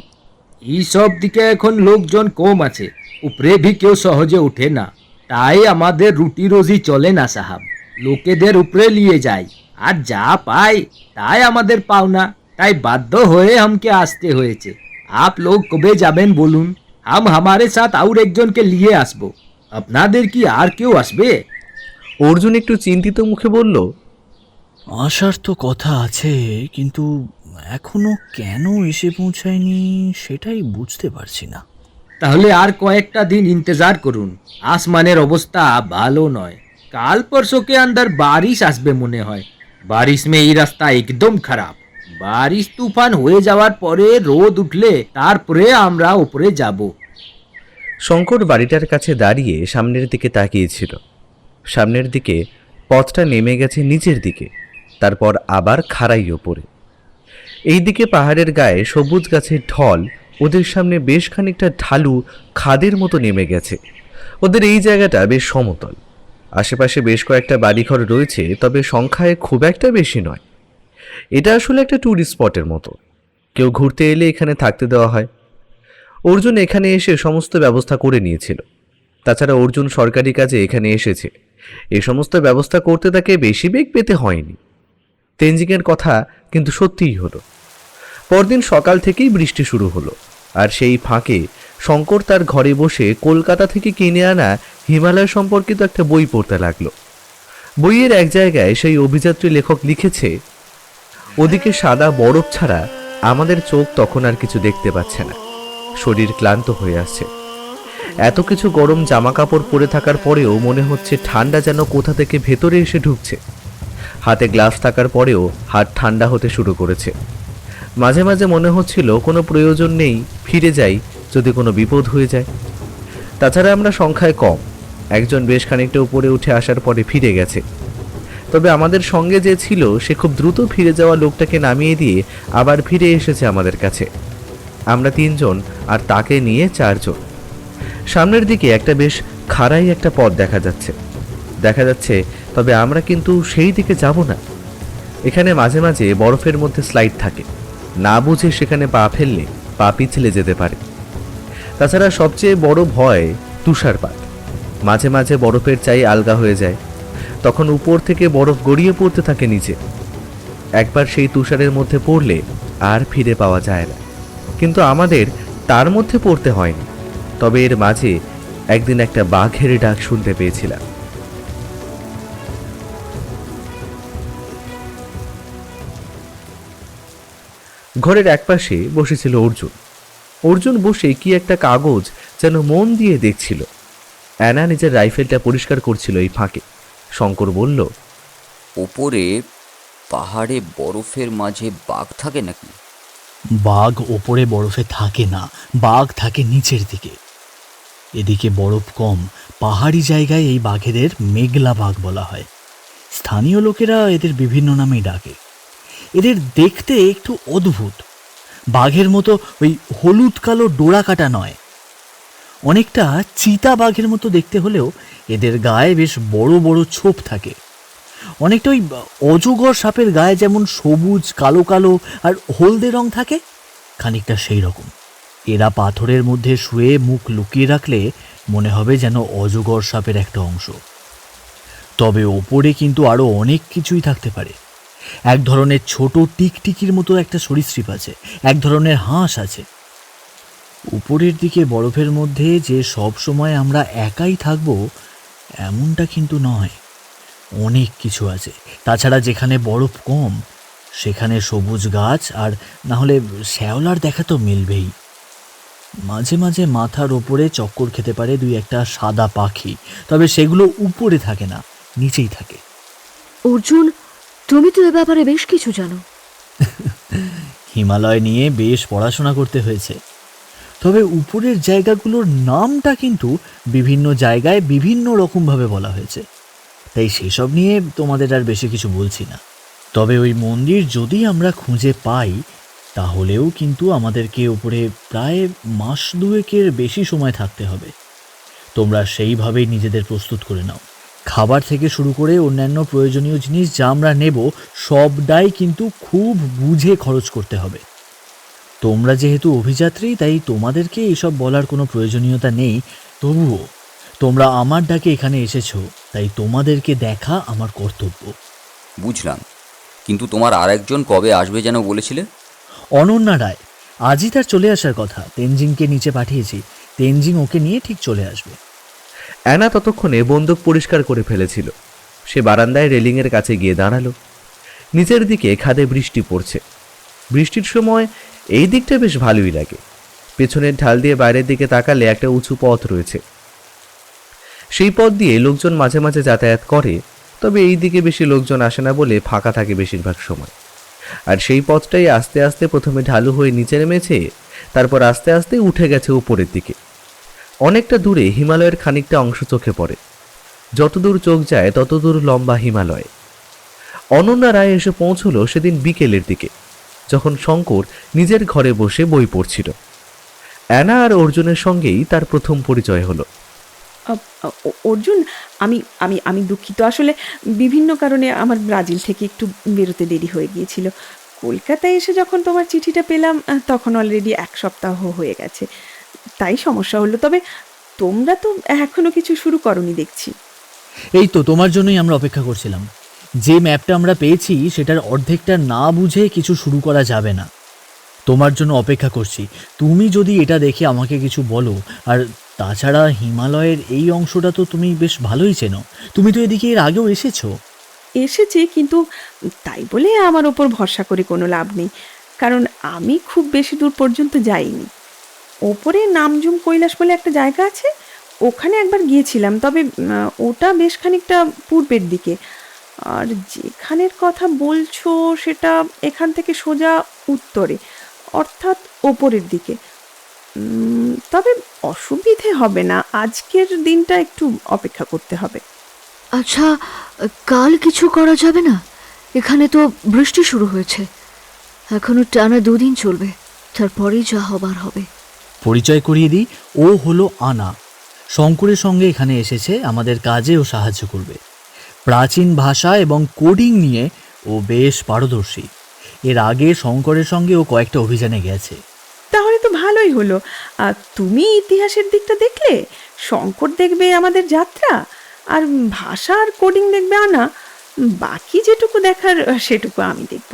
এই সব দিকে এখন লোকজন কম আছে, উপরে ভি কেউ সহজে উঠে না। তাই আমাদের রুটি রোজি চলে না সাহাব। লোকেদের উপরে নিয়ে যায়, আর যা পাই তাই আমাদের পাওনা। তাই বাধ্য হয়ে हमके আসতে হয়েছে। आप लोग কবে যাবেন বলুন, हम हमारे साथ और একজনকে নিয়ে আসবো। আপনাদের কি আর কেউ আসবে? অর্জুন একটু চিন্তিত মুখে বলল, আসার তো কথা আছে, কিন্তু এখনো কেন এসে পৌঁছায়নি সেটাই বুঝতে পারছি না। তাহলে আর কয়েকটা দিন ইন্তজার করুন। আসমানের অবস্থা ভালো নয়। কাল परसों के अंदर बारिश আসবে মনে হয়। बारिश में এই রাস্তা একদম খারাপ। বারিশ তুফান হয়ে যাওয়ার পরে রোদ উঠলে তারপরে আমরা উপরে যাব। শঙ্কর বাড়িটার কাছে দাঁড়িয়ে সামনের দিকে তাকিয়েছিল। সামনের দিকে পথটা নেমে গেছে নিচের দিকে, তারপর আবার খাড়াই ওপরে। এই দিকে পাহাড়ের গায়ে সবুজ গাছের ঢল ওদের সামনে বেশ খানিকটা ঢালু খাদের মতো নেমে গেছে। ওদের এই জায়গাটা বেশ সমতল। আশেপাশে বেশ কয়েকটা বাড়িঘর রয়েছে, তবে সংখ্যায় খুব একটা বেশি নয়। এটা আসলে একটা ট্যুরিস্ট স্পটের মতো। কেউ ঘুরতে এলে এখানে থাকতে দেওয়া হয়। অর্জুন এখানে এসে সমস্ত ব্যবস্থা করে নিয়েছিল। তাছাড়া অর্জুন সরকারি কাজে এখানে এসেছে, এই সমস্ত ব্যবস্থা করতে তাকে বেশি বেগ পেতে হয়নি। তেনজিংয়ের কথা কিন্তু সত্যিই হলো। পরদিন সকাল থেকেই বৃষ্টি শুরু হলো, আর সেই ফাঁকে শঙ্কর তার ঘরে বসে কলকাতা থেকে কিনে আনা হিমালয় সম্পর্কিত একটা বই পড়তে লাগলো। বইয়ের এক জায়গায় সেই অভিযাত্রী লেখক লিখেছে, ওদিকে সাদা বরফ ছাড়া আমাদের চোখ তখন আর কিছু দেখতে পাচ্ছে না। শরীর ক্লান্ত হয়ে আসছে। এত কিছু গরম জামা কাপড় পরে থাকার পরেও মনে হচ্ছে ঠান্ডা যেন কোথা থেকে ভেতরে এসে ঢুকছে। হাতে গ্লাস থাকার পরেও হাত ঠান্ডা হতে শুরু করেছে। মাঝে মাঝে মনে হচ্ছিল কোনো প্রয়োজন নেই, ফিরে যাই যদি কোনো বিপদ হয়ে যায়। তাছাড়া আমরা সংখ্যায় কম। একজন বেশ খানিকটা উপরে উঠে আসার পরে ফিরে গেছে। তবে আমাদের সঙ্গে যে ছিল সে খুব দ্রুত ফিরে যাওয়া লোকটাকে নামিয়ে দিয়ে আবার ফিরে এসেছে আমাদের কাছে। আমরা 3 জন আর তাকে নিয়ে 4 জন। সামনের দিকে একটা বেশ খাড়াই একটা পথ দেখা যাচ্ছে, তবে আমরা কিন্তু সেই দিকে যাব না। এখানে মাঝে মাঝে বরফের মধ্যে স্লাইড থাকে, না বুঝে সেখানে পা ফেললে পা পিছলে যেতে পারে। তাছাড়া সবচেয়ে বড় ভয় তুষারপাত। মাঝে মাঝে বরফের চাই আলগা হয়ে যায়, তখন উপর থেকে বরফ গড়িয়ে পড়তে থাকে নিচে। একবার সেই তুষারের মধ্যে পড়লে আর ফিরে পাওয়া যায় না। কিন্তু আমাদের তার মধ্যে পড়তে হয়নি। তবে এর মাঝে একদিন একটা বাঘের ডাক শুনতে পেয়েছিলাম। ঘরের একপাশে বসেছিল অর্জুন। অর্জুন বসে কি একটা কাগজ যেন মন দিয়ে দেখছিল। অ্যানা নিজের রাইফেলটা পরিষ্কার করছিল এই ফাঁকে। শঙ্কর বলল, ওপরে পাহাড়ে বরফের মাঝে বাঘ থাকে নাকি? বাঘ ওপরে বরফে থাকে না, বাঘ থাকে নিচের দিকে। এদিকে বরফ কম, পাহাড়ি জায়গায় এই বাঘেদের মেঘলা বাঘ বলা হয়। স্থানীয় লোকেরা এদের বিভিন্ন নামেই ডাকে। এদের দেখতে একটু অদ্ভুত, বাঘের মতো ওই হলুদ কালো ডোরা কাটা নয়, অনেকটা চিতা বাঘের মতো দেখতে হলেও এদের গায়ে বেশ বড় বড় ছোপ থাকে। অনেকটা ওই অজগর সাপের গায়ে যেমন সবুজ কালো কালো আর হলদে রং থাকে, খানিকটা সেই রকম। এরা পাথরের মধ্যে শুয়ে মুখ লুকিয়ে রাখলে মনে হবে যেন অজগর সাপের একটা অংশ। তবে ওপরে কিন্তু আরো অনেক কিছুই থাকতে পারে। এক ধরনের ছোট টিকটিকির মতো একটা সরীসৃপ আছে, এক ধরনের হাঁস আছে। উপরের দিকে বরফের মধ্যে যে সব সময় আমরা একাই থাকবো এমনটা কিন্তু নয়, অনেক কিছু আছে। তাছাড়া যেখানে বরফ কম সেখানে সবুজ গাছ আর না হলে শ্যাওলার দেখা তো মিলবেই। মাঝে মাঝে মাথার ওপরে চক্কর খেতে পারে দুই একটা সাদা পাখি, তবে সেগুলো উপরে থাকে না, নিচেই থাকে। অর্জুন, তুমি তো এ ব্যাপারে বেশ কিছু জানো। হিমালয় নিয়ে বেশ পড়াশোনা করতে হয়েছে। তবে উপরের জায়গাগুলোর নামটা কিন্তু বিভিন্ন জায়গায় বিভিন্ন রকমভাবে বলা হয়েছে, তাই সেসব নিয়ে তোমাদের আর বেশি কিছু বলছি না। তবে ওই মন্দির যদি আমরা খুঁজে পাই তাহলেও কিন্তু আমাদেরকে উপরে প্রায় মাস দুয়েকের বেশি সময় থাকতে হবে। তোমরা সেইভাবেই নিজেদের প্রস্তুত করে নাও। খাবার থেকে শুরু করে অন্যান্য প্রয়োজনীয় জিনিস যা আমরা নেব সবটাই কিন্তু খুব বুঝে খরচ করতে হবে। তোমরা যেহেতু অভিযাত্রী তাই তোমাদেরকে এসব বলার কোনো প্রয়োজনীয়তা নেই, তবুও তোমরা আমার ডাকে এখানে এসেছো, তাই তোমাদেরকে দেখা আমার কর্তব্য। বুঝলাম, কিন্তু তোমার আর একজন কবে আসবে যেন বলেছিলে? অনন্যা রায়, আজই তার চলে আসার কথা। তেনজিংকে নিচে পাঠিয়েছি, তেনজিং ওকে নিয়ে ঠিক চলে আসবে। অ্যানা ততক্ষণে বন্দুক পরিষ্কার করে ফেলেছিল। সে বারান্দায় রেলিংয়ের কাছে গিয়ে দাঁড়ালো। নিচের দিকে খাদে বৃষ্টি পড়ছে। বৃষ্টির সময় এই দিকটা বেশ ভালোই লাগে। পেছনের ঢাল দিয়ে বাইরের দিকে তাকালে একটা উঁচু পথ রয়েছে। সেই পথ দিয়ে লোকজন মাঝে মাঝে যাতায়াত করে, তবে এই দিকে বেশি লোকজন আসে না বলে ফাঁকা থাকে বেশিরভাগ সময়। আর সেই পথটাই আস্তে আস্তে প্রথমে ঢালু হয়ে নিচে নেমেছে, তারপর আস্তে আস্তে উঠে গেছে উপরের দিকে। অনেকটা দূরে হিমালয়ের খানিকটা অংশ চোখে পড়ে। যতদূর চোখ যায় ততদূর লম্বা হিমালয়। অনন্যা রায় এসে পৌঁছলো সেদিন বিকেলের দিকে, যখন শঙ্কর নিজের ঘরে বসে বই পড়ছিল। অ্যানা আর অর্জুনের সঙ্গেই তার প্রথম পরিচয় হলো। অর্জুন, আমি আমি আমি দুঃখিত। আসলে বিভিন্ন কারণে আমার ব্রাজিল থেকে একটু বেরোতে দেরি হয়ে গিয়েছিল। কলকাতায় এসে যখন তোমার চিঠিটা পেলাম তখন অলরেডি 1 সপ্তাহ হয়ে গেছে, তাই সমস্যা হলো। তবে তোমরা তো এখনো কিছু শুরু করনি দেখছি। এই তো তোমার জন্যই আমরা অপেক্ষা করছিলাম। যে ম্যাপটা আমরা পেয়েছি সেটার অর্ধেকটা না বুঝে কিছু শুরু করা যাবে না। তোমার জন্য অপেক্ষা করছি। তুমি যদি এটা দেখে আমাকে কিছু বলো। আর তাছাড়া হিমালয়ের এই অংশটা তো তুমি বেশ ভালোই চেনো, তুমি তো এদিকে এর আগেও এসেছো। এসেছি, কিন্তু তাই বলে আমার ওপর ভরসা করে কোনো লাভ নেই, কারণ আমি খুব বেশি দূর পর্যন্ত যাইনি। ওপরে নামজুম কৈলাস বলে একটা জায়গা আছে, ওখানে একবার গিয়েছিলাম, তবে ওটা বেশ খানিকটা পূর্বের দিকে। আর যেখানের কথা বলছো সেটা এখান থেকে সোজা উত্তরে, অর্থাৎ ওপরের দিকে। তবে অসুবিধে হবে না, আজকের দিনটা একটু অপেক্ষা করতে হবে। আচ্ছা, কাল কিছু করা যাবে না? এখানে তো বৃষ্টি শুরু হয়েছে, এখনো টানা 2 দিন চলবে, তারপরেই যা হবার হবে। পরিচয় করিয়ে দিই, ও হলো আনা। শঙ্করের সঙ্গে এখানে এসেছে আমাদের কাজে ও সাহায্য করবে। প্রাচীন ভাষা এবং কোডিং নিয়ে ও বেশ পারদর্শী। এর আগে শঙ্করের সঙ্গে ও কয়েকটা অভিযানে গেছে। তাহলে তো ভালোই হলো। আর তুমি ইতিহাসের দিকটা দেখলে, শঙ্কর দেখবে আমাদের যাত্রা, আর ভাষা আর কোডিং দেখবে আনা। বাকি যেটুকু দেখার সেটুকু আমি দেখব।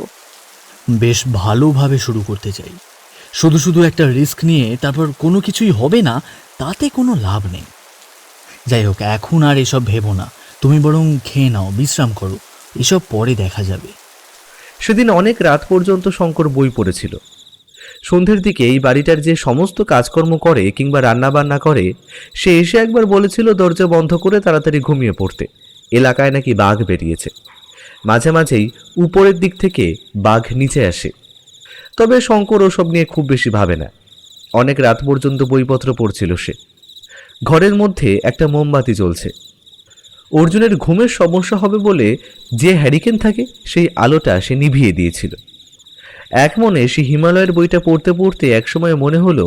বেশ ভালোভাবে শুরু করতে চাই। শুধু শুধু একটা রিস্ক নিয়ে তারপর কোনো কিছুই হবে না, তাতে কোনো লাভ নেই। যাই হোক, এখন আর এসব ভেবো না। তুমি বরং খেয়ে নাও, বিশ্রাম করো, এসব পরে দেখা যাবে। সেদিন অনেক রাত পর্যন্ত শঙ্কর বই পড়েছিল। সন্ধ্যের দিকে এই বাড়িটার যে সমস্ত কাজকর্ম করে কিংবা রান্না বান্না করে, সে এসে একবার বলেছিল দরজা বন্ধ করে তাড়াতাড়ি ঘুমিয়ে পড়তে। এলাকায় নাকি বাঘ বেরিয়েছে। মাঝে মাঝেই উপরের দিক থেকে বাঘ নিচে আসে। তবে শঙ্কর ওসব নিয়ে খুব বেশি ভাবে না। অনেক রাত পর্যন্ত বইপত্র পড়ছিল সে। ঘরের মধ্যে একটা মোমবাতি জ্বলছে। অর্জুনের ঘুমের সমস্যা হবে বলে যে হ্যারিকেন থাকে সেই আলোটা সে নিভিয়ে দিয়েছিল। এক মনে সে হিমালয়ের বইটা পড়তে পড়তে একসময় মনে হলো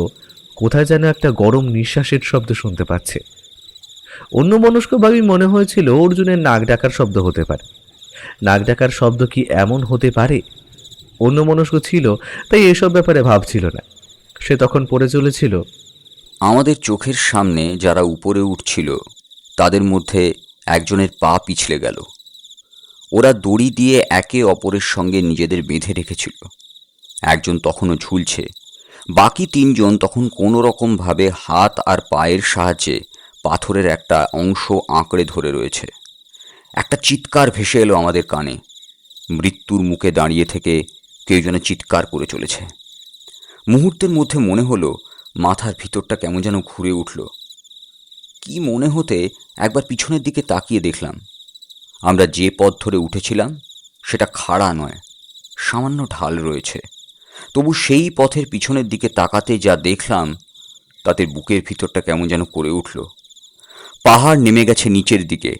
কোথায় যেন একটা গরম নিঃশ্বাসের শব্দ শুনতে পাচ্ছে। অন্যমনস্কভাবেই মনে হয়েছিল অর্জুনের নাক ডাকার শব্দ হতে পারে। নাক ডাকার শব্দ কি এমন হতে পারে? অন্যমনস্ক ছিল তাই এসব ব্যাপারে ভাবছিল না। সে তখন পড়ে চলেছিল, আমাদের চোখের সামনে যারা উপরে উঠছিল তাদের মধ্যে একজনের পা পিছলে গেল। ওরা দড়ি দিয়ে একে অপরের সঙ্গে নিজেদের বেঁধে রেখেছিল। একজন তখনও ঝুলছে, বাকি তিনজন তখন কোনো রকমভাবে হাত আর পায়ের সাহায্যে পাথরের একটা অংশ আঁকড়ে ধরে রয়েছে। একটা চিৎকার ভেসে এলো আমাদের কানে। মৃত্যুর মুখে দাঁড়িয়ে থেকে কেউ যেন চিৎকার করে চলেছে। মুহূর্তের মধ্যে মনে হলো মাথার ভিতরটা কেমন যেন ঘুরে উঠল। কি মনে হতে একবার পিছনের দিকে তাকিয়ে দেখলাম, আমরা যে পথ ধরে উঠেছিলাম সেটা খাড়া নয়, সামান্য ঢাল রয়েছে। তবু সেই পথের পিছনের দিকে তাকাতে যা দেখলাম তাতে বুকের ভিতরটা কেমন যেন করে উঠল। পাহাড় নেমে গেছে নিচের দিকে,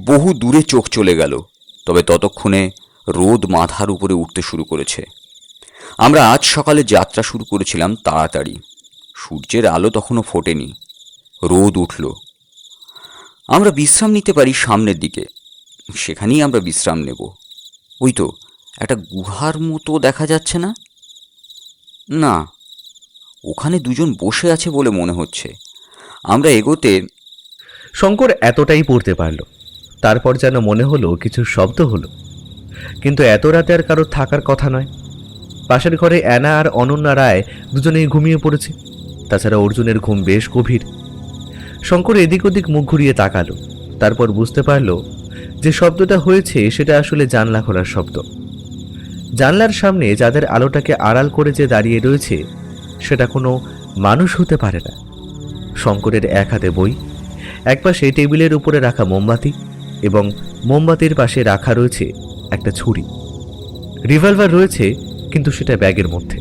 বহু দূরে চোখ চলে গেল। তবে ততক্ষণে রোদ মাথার উপরে উঠতে শুরু করেছে। আমরা আজ সকালে যাত্রা শুরু করেছিলাম তাড়াতাড়ি। সূর্যের আলো তখনও ফোটেনি, রোদ উঠল। আমরা বিশ্রাম নিতে পারি সামনের দিকে, সেখানেই আমরা বিশ্রাম নেব। ওই তো একটা গুহার মতো দেখা যাচ্ছে না? না, ওখানে দুজন বসে আছে বলে মনে হচ্ছে। আমরা এগোতে শঙ্কর এতটাই পড়তে পারল। তারপর যেন মনে হলো কিছু শব্দ হলো, কিন্তু এত রাতে আর কারোর থাকার কথা নয়। পাশের ঘরে অ্যানা আর অনন্যা রায় দুজনেই ঘুমিয়ে পড়েছে। তাছাড়া অর্জুনের ঘুম বেশ গভীর। শঙ্কর এদিক ওদিক মুখ ঘুরিয়ে তাকালো। তারপর বুঝতে পারল যে শব্দটা হয়েছে সেটা আসলে জানলা খোলার শব্দ। জানলার সামনে যাদের আলোটাকে আড়াল করে যে দাঁড়িয়ে রয়েছে সেটা কোনো মানুষ হতে পারে না। শঙ্করের এক হাতে বই, এক পাশে টেবিলের উপরে রাখা মোমবাতি, এবং মোমবাতির পাশে রাখা রয়েছে একটা ছুরি। রিভলভার রয়েছে, কিন্তু সেটা ব্যাগের মধ্যে।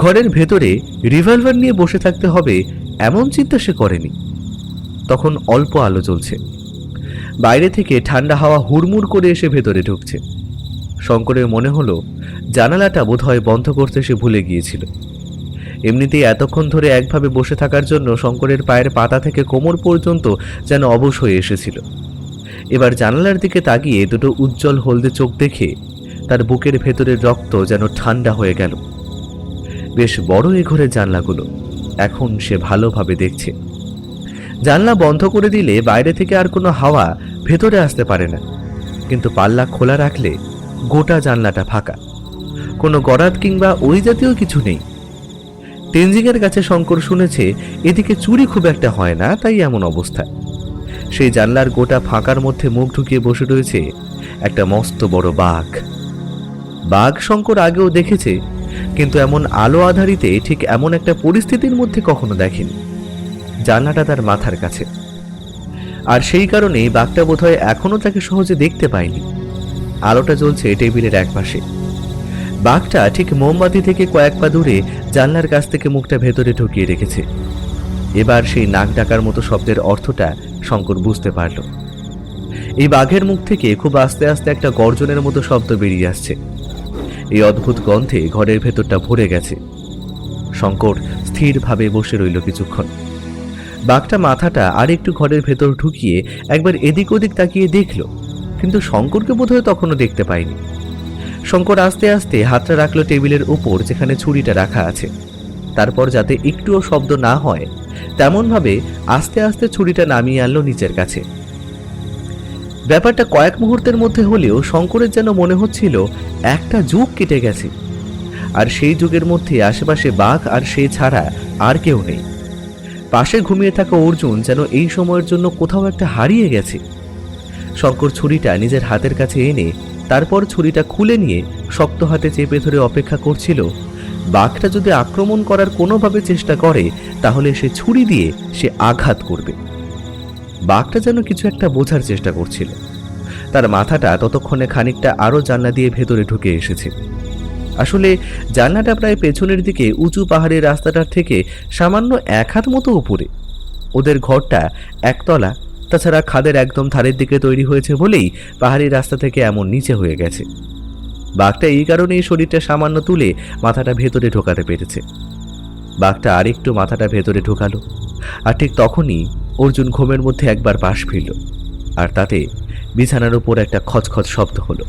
ঘরের ভেতরে রিভলভার নিয়ে বসে থাকতে হবে এমন চিন্তা সে করেনি। তখন অল্প আলো জ্বলছে। বাইরে থেকে ঠান্ডা হাওয়া হুড়মুড় করে এসে ভেতরে ঢুকছে। শঙ্করের মনে হলো জানালাটা বোধহয় বন্ধ করতে সে ভুলে গিয়েছিল। এমনিতেই এতক্ষণ ধরে একভাবে বসে থাকার জন্য শঙ্করের পায়ের পাতা থেকে কোমর পর্যন্ত যেন অবশ হয়ে এসেছিল। এবার জানালার দিকে তাকিয়ে দুটো উজ্জ্বল হলদে চোখ দেখে তার বুকের ভেতরের রক্ত যেন ঠান্ডা হয়ে গেল। বেশ বড় এ ঘরের জানলাগুলো, এখন সে ভালোভাবে দেখছে। জানলা বন্ধ করে দিলে বাইরে থেকে আর কোনো হাওয়া ভেতরে আসতে পারে না, কিন্তু পাল্লা খোলা রাখলে গোটা জানলাটা ফাঁকা। কোনো গরাদ কিংবা ওই জাতীয় কিছু নেই। তেনজিংয়ের কাছে শঙ্কর শুনেছে এদিকে চুরি খুব একটা হয় না, তাই এমন অবস্থা। সেই জানলার গোটা ফাঁকার মধ্যে মুখ ঢুকিয়ে বসে রয়েছে একটা মস্ত বড় বাঘ। বাঘ শঙ্কর আগেও দেখেছে, কিন্তু এমন আলো আধারিতে ঠিক এমন একটা পরিস্থিতির মধ্যে কখনো দেখেনি। জানলাটা তার মাথার কাছে, আর সেই কারণেই বাঘটা বোধহয় এখনো তাকে সহজে দেখতে পায়নি। আলোটা জ্বলছে টেবিলের এক পাশে। বাঘটা ঠিক মোমবাতি থেকে কয়েক পা দূরে জানলার কাছ থেকে মুখটা ভেতরে ঢুকিয়ে রেখেছে। এবার সেই নাক ডাকার মতো শব্দের অর্থটা শঙ্কর বুঝতে পারল। এই বাঘের মুখ থেকে খুব আস্তে আস্তে একটা গর্জনের মতো শব্দ বেরিয়ে আসছে। এই অদ্ভুত গন্ধে ঘরের ভেতরটা ভরে গেছে। শঙ্কর স্থিরভাবে বসে রইল কিছুক্ষণ। বাঘটা মাথাটা আর একটু ঘরের ভেতর ঢুকিয়ে একবার এদিক ওদিক তাকিয়ে দেখল, কিন্তু শঙ্করকে বোধহয় তখনও দেখতে পায়নি। শঙ্কর আস্তে আস্তে হাতটা রাখলো টেবিলের উপর যেখানে ছুরিটা রাখা আছে। তারপর যাতে একটুও শব্দ না হয় তেমনভাবে আস্তে আস্তে ছুরিটা নামিয়ে আনলো নিচের কাছে। ব্যাপারটা কয়েক মুহূর্তের মধ্যে হলেও শঙ্করের যেন মনে হচ্ছিল একটা যুগ কেটে গেছে, আর সেই যুগের মধ্যে আশেপাশে বাঘ আর সে ছাড়া আর কেউ নেই। পাশে ঘুমিয়ে থাকা অর্জুন যেন এই সময়ের জন্য কোথাও একটা হারিয়ে গেছে। শঙ্কর ছুরিটা নিজের হাতের কাছে এনে তারপর ছুরিটা খুলে নিয়ে শক্ত হাতে চেপে ধরে অপেক্ষা করছিল বাঘটা যদি আক্রমণ করার কোনোভাবে চেষ্টা করে তাহলে সে ছুরি দিয়ে সে আঘাত করবে। বাঘটা যেন কিছু একটা বোঝার চেষ্টা করছিল। তার মাথাটা ততক্ষণে খানিকটা আরো জানলা দিয়ে ভেতরে ঢুকে এসেছে। আসলে জানলাটা প্রায় পেছনের দিকে উঁচু পাহাড়ের রাস্তাটার থেকে সামান্য 1 হাত মতো উপরে। ওদের ঘরটা একতলা, তাছাড়া খাদের একদম ধারের দিকে তৈরি হয়েছে বলেই পাহাড়ি রাস্তা থেকে এমন নিচে হয়ে গেছে। বাঘটা এই কারণেই শরীরটা সামান্য তুলে মাথাটা ভেতরে ঢোকাতে পেরেছে। বাঘটা আরেকটু মাথাটা ভেতরে ঢোকালো, আর ঠিক তখনই অর্জুন ঘুমের মধ্যে একবার পাশ ফিরল, আর তাতে বিছানার উপর একটা খচখচ শব্দ হলো।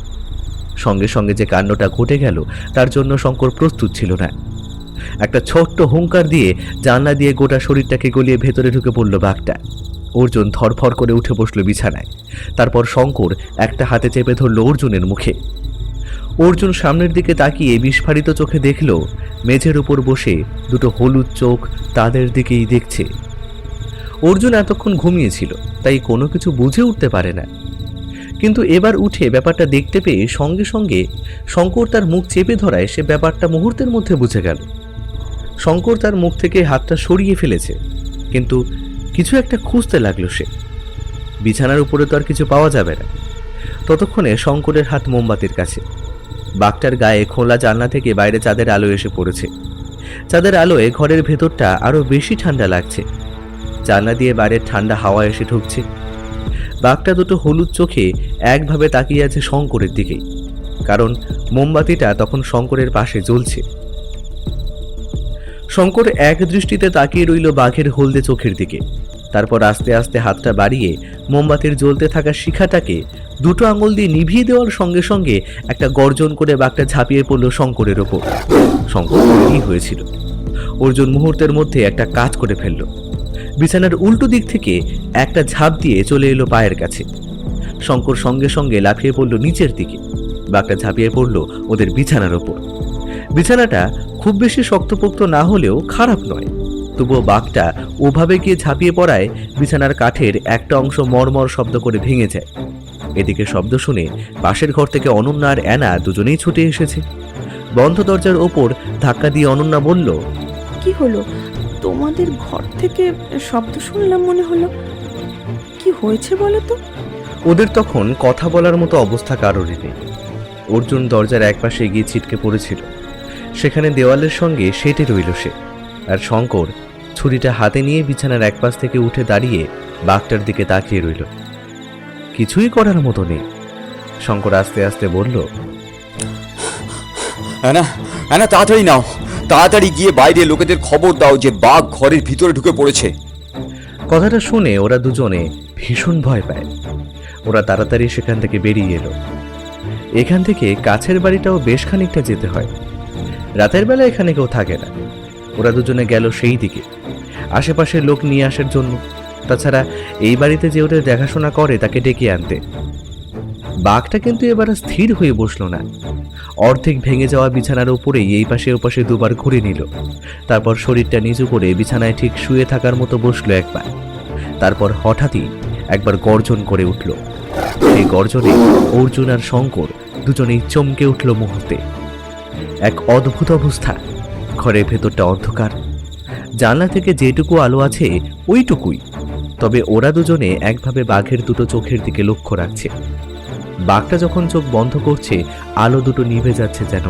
সঙ্গে সঙ্গে যে কাণ্ডটা ঘটে গেল তার জন্য শঙ্কর প্রস্তুত ছিল না। একটা ছোট্ট হুঙ্কার দিয়ে জানলা দিয়ে গোটা শরীরটাকে গলিয়ে ভেতরে ঢুকে পড়ল বাঘটা। অর্জুন ধরফর করে উঠে বসলো বিছানায়। তারপর শঙ্কর একটা হাতে চেপে ধরল অর্জুনের মুখে। অর্জুন সামনের দিকে তাকিয়ে বিস্ফারিত চোখে দেখল মেঝের উপর বসে দুটো হলুদ চোখ তাদের দিকেই দেখছে। অর্জুন এতক্ষণ ঘুমিয়েছিল, তাই কোনো কিছু বুঝে উঠতে পারে না, কিন্তু এবার উঠে ব্যাপারটা দেখতে পেয়ে সঙ্গে সঙ্গে শঙ্কর তার মুখ চেপে ধরায় সে ব্যাপারটা মুহূর্তের মধ্যে বুঝে গেল। শঙ্কর তার মুখ থেকে হাতটা সরিয়ে ফেলেছে, কিন্তু কিছু একটা খুঁজতে লাগলো সে। বিছানার উপরে তো আর কিছু পাওয়া যাবে না। ততক্ষণে শঙ্করের হাত মোমবাতির কাছে। বাঘটার গায়ে খোলা জানলা থেকে বাইরে চাঁদের আলো এসে পড়েছে। চাঁদের আলোয় ঘরের ভেতরটা আরো বেশি ঠান্ডা লাগছে। জানলা দিয়ে বাইরের ঠান্ডা হাওয়া এসে ঢুকছে। বাঘটা দুটো হলুদ চোখে একভাবে তাকিয়ে আছে শঙ্করের দিকেই, কারণ মোমবাতিটা তখন শঙ্করের পাশে জ্বলছে। শঙ্কর এক দৃষ্টিতে তাকিয়ে রইল বাঘের হলদে চোখের দিকে। তারপর আস্তে আস্তে হাতটা বাড়িয়ে মোমবাতির জ্বলতে থাকা শিখাটাকে দুটো আঙুল দিয়ে নিভিয়ে দেওয়ার সঙ্গে সঙ্গে একটা গর্জন করে বাঘটা ঝাঁপিয়ে পড়ল শঙ্করের ওপর। শঙ্কর তৈরি হয়েছিল। অর্জুন মুহূর্তের মধ্যে একটা কাজ করে ফেলল। বিছানার উল্টো দিক থেকে একটা ঝাঁপ দিয়ে চলে এলো পায়ের কাছে। শঙ্কর সঙ্গে সঙ্গে লাফিয়ে পড়ল নিচের দিকে। বাঘটা ঝাঁপিয়ে পড়ল ওদের বিছানার ওপর। বিছানাটা খুব বেশি শক্তপোক্ত না হলেও খারাপ নয়, তবুও বাঘটা ওভাবে গিয়ে ঝাঁপিয়ে পড়ায় বিছানার কাঠের একটা অংশ মরমর শব্দ করে ভেঙে যায়। এদিকে শব্দ শুনে পাশের ঘর থেকে অনন্যা আর অ্যানা দুজনেই ছুটে এসেছে। বন্ধ দরজার ওপর ধাক্কা দিয়ে অনন্যা বলল, কি হলো? তোমাদের ঘর থেকে শব্দ শুনলাম মনে হলো। কি হয়েছে বলো তো? ওদের তখন কথা বলার মতো অবস্থা কারোরই নেই। অর্জুন দরজার একপাশে গিয়ে ছিটকে পড়েছিল। সেখানে দেওয়ালের সঙ্গে সেটে রইল সে, আর শঙ্কর ছুরিটা হাতে নিয়ে বিছানার একপাশ থেকে উঠে দাঁড়িয়ে বাঘটার দিকে তাকিয়ে রইল। কিছুই করার মতো নেই। শঙ্কর আস্তে আস্তে বলল, অ্যানা, অ্যানা, তাড়াতাড়ি নাও, তাড়াতাড়ি গিয়ে বাইরে লোকেদের খবর দাও যে বাঘ ঘরের ভিতরে ঢুকে পড়েছে। কথাটা শুনে ওরা দুজনে ভীষণ ভয় পায়। ওরা তাড়াতাড়ি সেখান থেকে বেরিয়ে এলো। এখান থেকে কাছের বাড়িটাও বেশ খানিকটা যেতে হয়। রাতের বেলা এখানে কেউ থাকে না। ওরা দুজনে গেল সেই দিকে, আশেপাশের লোক নিয়ে আসার জন্য। তাছাড়া এই বাড়িতে যে ওদের দেখাশোনা করে তাকে ডেকে আনতে। বাঘটা কিন্তু এবার স্থির হয়ে বসলো না। অর্ধেক ভেঙে যাওয়া বিছানার উপরেই এই পাশে ওপাশে দুবার ঘুরে নিল। তারপর শরীরটা নিচু করে বিছানায় ঠিক শুয়ে থাকার মতো বসলো একবার। তারপর হঠাৎই একবার গর্জন করে উঠল। সেই গর্জনে অর্জুন আর শঙ্কর দুজনেই চমকে উঠল মুহূর্তে। এক অদ্ভুত অবস্থা। ঘরের ভেতরটা অন্ধকার। জানলা থেকে যেটুকু আলো আছে ওইটুকুই, তবে ওরা দুজনে একভাবে বাঘের দুটো চোখের দিকে লক্ষ্য রাখছে। বাঘটা যখন চোখ বন্ধ করছে আলো দুটো নিভে যাচ্ছে যেন।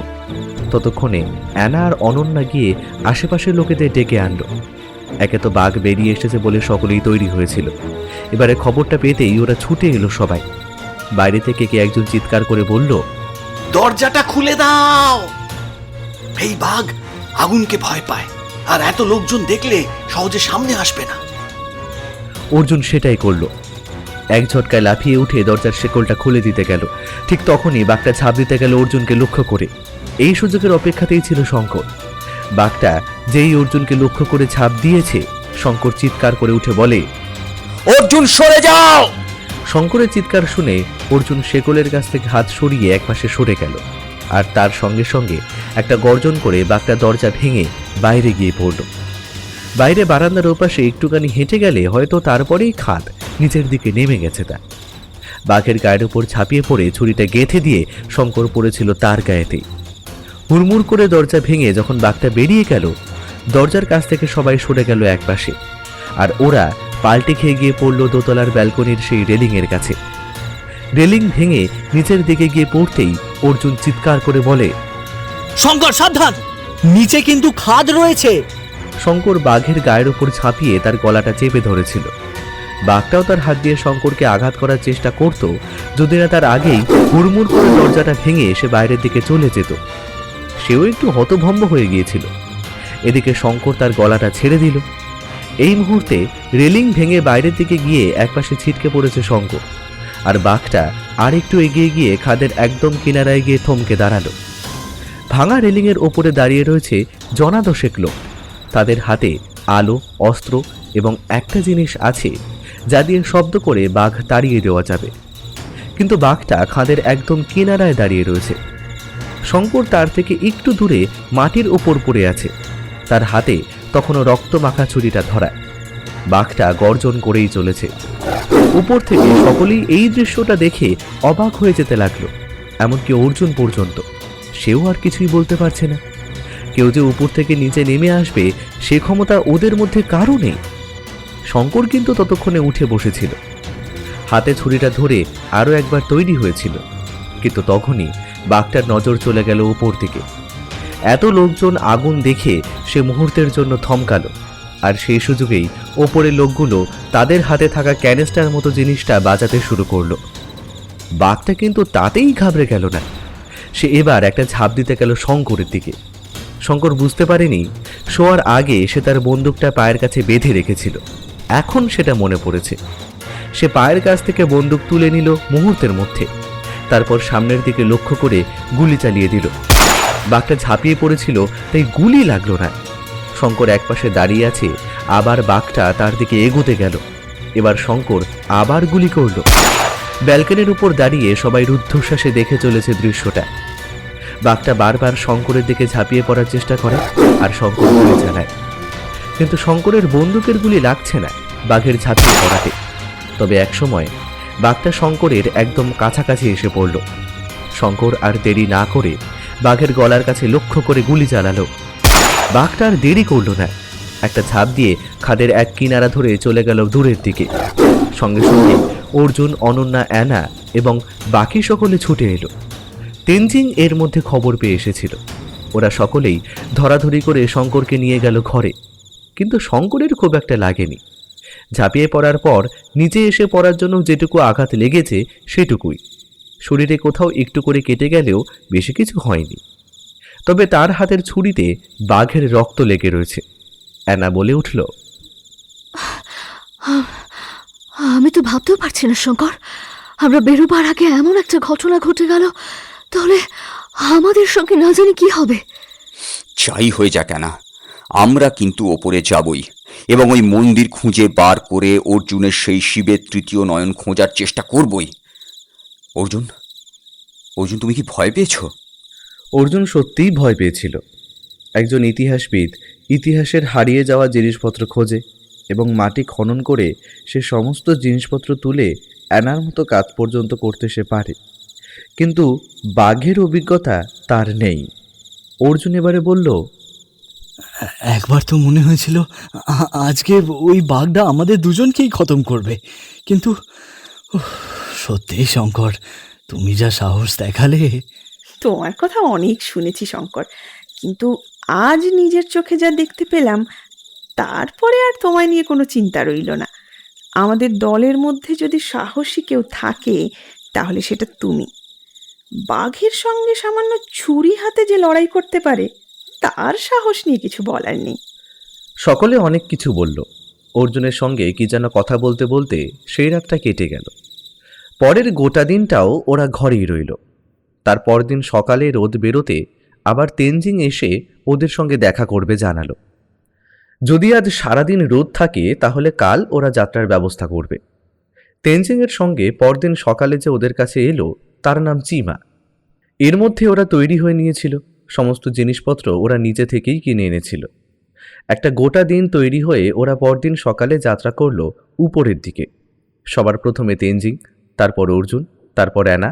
ততক্ষণে অ্যানা আর অনন্যা গিয়ে আশেপাশের লোকেদের ডেকে আনলো। একে তো বাঘ বেরিয়ে এসেছে বলে সকলেই তৈরি হয়েছিল। এবারে খবরটা পেতেই ওরা ছুটে এলো সবাই। বাইরে থেকে কে একজন চিৎকার করে বলল, দরজাটা খুলে দাও। এই বাঘ আগুনকে ভয় পায়, আর এত লোকজন দেখলে সহজে সামনে আসবে না। অর্জুন সেটাই করল। এক ঝটকায় লাফিয়ে উঠে দরজার শেকলটা খুলে দিতে গেল। ঠিক তখনই বাঘটা ঝাঁপ দিতে গেল অর্জুনকে লক্ষ্য করে। এই সুযোগের অপেক্ষাতেই ছিল শঙ্কর। বাঘটা যেই অর্জুনকে লক্ষ্য করে ঝাঁপ দিয়েছে, শঙ্কর চিৎকার করে উঠে বলে, অর্জুন সরে যাও! শঙ্করের চিৎকার শুনে অর্জুন শেকলের কাছ থেকে হাত সরিয়ে একপাশে সরে গেল। আর তার সঙ্গে সঙ্গে একটা গর্জন করে বাঘটা দরজা ভেঙে বাইরে গিয়ে পড়ল। বাইরে বারান্দার ওপাশে একটুখানি হেঁটে গেলে হয়তো তারপরেই খাদ নিচের দিকে নেমে গেছে তা। বাঘের গায়ের উপর ঝাঁপিয়ে পড়ে ছুরিটা গেঁথে দিয়ে শঙ্কর পড়েছিল তার গায়েতেই। হুড়মুড় করে দরজা ভেঙে যখন বাঘটা বেরিয়ে গেল, দরজার কাছ থেকে সবাই সরে গেল একপাশে। আর ওরা পাল্টে খেয়ে গিয়ে পড়ল দোতলার ব্যালকনির সেই রেলিংয়ের কাছে। রেলিং ভেঙে নিচের দিকে গিয়ে পড়তেই অর্জুন চিৎকার করে বলে, শঙ্কর সাবধান, নিচে কিন্তু খাদ রয়েছে। শঙ্কর বাঘের গায়ের উপর ঝাঁপিয়ে তার গলাটা চেপে ধরেছিল। বাঘটাও তার হাত দিয়ে শঙ্করকে আঘাত করার চেষ্টা করত, যদি না তার আগেই হুড়মুড় করে দরজাটা ভেঙে সে বাইরের দিকে চলে যেত। সেও একটু হতভম্ব হয়ে গিয়েছিল। এদিকে শঙ্কর তার গলাটা ছেড়ে দিল। এই মুহূর্তে রেলিং ভেঙে বাইরের দিকে গিয়ে একপাশে ছিটকে পড়েছে শঙ্কর। আর বাঘটা আর একটু এগিয়ে গিয়ে খাদের একদম কিনারায় গিয়ে থমকে দাঁড়ালো। ভাঙা রেলিংয়ের ওপরে দাঁড়িয়ে রয়েছে জনা দশেক লোক। তাদের হাতে আলো, অস্ত্র এবং একটা জিনিস আছে যা দিয়ে শব্দ করে বাঘ তাড়িয়ে দেওয়া যাবে। কিন্তু বাঘটা খাদের একদম কিনারায় দাঁড়িয়ে রয়েছে। শঙ্কর তার থেকে একটু দূরে মাটির ওপর পড়ে আছে। তার হাতে তখনও রক্ত মাখা ছুরিটা ধরা। বাঘটা গর্জন করেই চলেছে। উপর থেকে সকলেই এই দৃশ্যটা দেখে অবাক হয়ে যেতে লাগলো, এমনকি অর্জুন পর্যন্ত। সেও আর কিছুই বলতে পারছে না। কেউ যে উপর থেকে নিচে নেমে আসবে সে ক্ষমতা ওদের মধ্যে কারও নেই। শঙ্কর কিন্তু ততক্ষণে উঠে বসেছিল, হাতে ছুরিটা ধরে আরও একবার তৈরি হয়েছিল। কিন্তু তখনই বাঘটার নজর চলে গেল উপর দিকে। এত লোকজন আগুন দেখে সে মুহূর্তের জন্য থমকালো। আর সেই সুযোগেই ওপরের লোকগুলো তাদের হাতে থাকা ক্যানিস্টার মতো জিনিসটা বাজাতে শুরু করলো। বাঘটা কিন্তু তাতেই ঘাবড়ে গেল না। সে এবার একটা ঝাঁপ দিতে গেল শঙ্করের দিকে। শঙ্কর বুঝতে পারেনি শোয়ার আগে সে তার বন্দুকটা পায়ের কাছে বেঁধে রেখেছিল। এখন সেটা মনে পড়েছে। সে পায়ের কাছ থেকে বন্দুক তুলে নিল মুহূর্তের মধ্যে। তারপর সামনের দিকে লক্ষ্য করে গুলি চালিয়ে দিল। বাঘটা ঝাঁপিয়ে পড়েছিল, তাই গুলি লাগলো না। শঙ্কর একপাশে দাঁড়িয়ে আছে, আবার বাঘটা তার দিকে এগোতে গেল। এবার শঙ্কর আবার গুলি করল। ব্যালকনির উপর দাঁড়িয়ে সবাই রুদ্ধশ্বাসে দেখে চলেছে দৃশ্যটা। বাঘটা বারবার শঙ্করের দিকে ঝাঁপিয়ে পড়ার চেষ্টা করে আর শঙ্কর গুলি চালায়। কিন্তু শঙ্করের বন্দুকের গুলি লাগছে না বাঘের ঝাঁপিয়ে পড়াতে। তবে একসময় বাঘটা শঙ্করের একদম কাছাকাছি এসে পড়ল। শঙ্কর আর দেরি না করে বাঘের গলার কাছে লক্ষ্য করে গুলি চালালো। বাঘটা আর দেরি করল না, একটা ঝাঁপ দিয়ে খাদের এক কিনারা ধরে চলে গেল দূরের দিকে। সঙ্গে সঙ্গে অর্জুন, অনন্যা, অ্যানা এবং বাকি সকলে ছুটে এলো। তেনজিং এর মধ্যে খবর পেয়ে এসেছিল। ওরা সকলেই ধরাধরি করে শঙ্করকে নিয়ে গেল ঘরে। কিন্তু শঙ্করের খুব একটা লাগেনি। ঝাঁপিয়ে পড়ার পর নিচে এসে পড়ার জন্য যেটুকু আঘাত লেগেছে সেটুকুই। শরীরে কোথাও একটু করে কেটে গেলেও বেশি কিছু হয়নি। তবে তার হাতের ছুরিতে বাঘের রক্ত লেগে রয়েছে। অ্যানা বলে উঠল, আমি তো ভাবতেও পারছি না শঙ্কর, আমরা বেরোবার আগে এমন একটা ঘটনা ঘটে গেল। তাহলে আমাদের সঙ্গে না জানি কি হবে। যাই হয়ে যাক না, আমরা কিন্তু ওপরে যাবই এবং ওই মন্দির খুঁজে বার করে অর্জুনের সেই শিবের তৃতীয় নয়ন খোঁজার চেষ্টা করবই। অর্জুন, অর্জুন, তুমি কি ভয় পেয়েছো? অর্জুন সত্যিই ভয় পেয়েছিল। একজন ইতিহাসবিদ ইতিহাসের হারিয়ে যাওয়া জিনিসপত্র খোঁজে এবং মাটি খনন করে সে সমস্ত জিনিসপত্র তুলে অ্যানার মতো কাজ পর্যন্ত করতে সে পারে। কিন্তু বাঘের অভিজ্ঞতা তার নেই। অর্জুন এবারে বলল, একবার তো মনে হয়েছিল আজকে ওই বাঘটা আমাদের দুজনকেই খতম করবে, কিন্তু সত্যিই শঙ্কর, তুমি যা সাহস দেখালে। তোমার কথা অনেক শুনেছি শঙ্কর, কিন্তু আজ নিজের চোখে যা দেখতে পেলাম তারপরে আর তোমায় নিয়ে কোনো চিন্তা রইল না। আমাদের দলের মধ্যে যদি সাহসী কেউ থাকে তাহলে সেটা তুমি। বাঘের সঙ্গে সামান্য ছুরি হাতে যে লড়াই করতে পারে তার সাহস নিয়ে কিছু বলার নেই। সকলে অনেক কিছু বলল, অর্জুনের সঙ্গে কি যেন কথা বলতে বলতে সেই রাতটা কেটে গেল। পরের গোটা দিনটাও ওরা ঘরেই রইল। তার পরদিন সকালে রোদ বেরোতে আবার তেনজিং এসে ওদের সঙ্গে দেখা করবে জানালো। যদি আজ সারাদিন রোদ থাকে তাহলে কাল ওরা যাত্রার ব্যবস্থা করবে। তেনজিংয়ের সঙ্গে পরদিন সকালে যে ওদের কাছে এলো তার নাম চিমা। এর মধ্যে ওরা তৈরি হয়ে নিয়েছিল, সমস্ত জিনিসপত্র ওরা নিজে থেকেই কিনে এনেছিল। একটা গোটা দিন তৈরি হয়ে ওরা পরদিন সকালে যাত্রা করলো উপরের দিকে। সবার প্রথমে তেনজিং, তারপর অর্জুন, তারপর অ্যানা,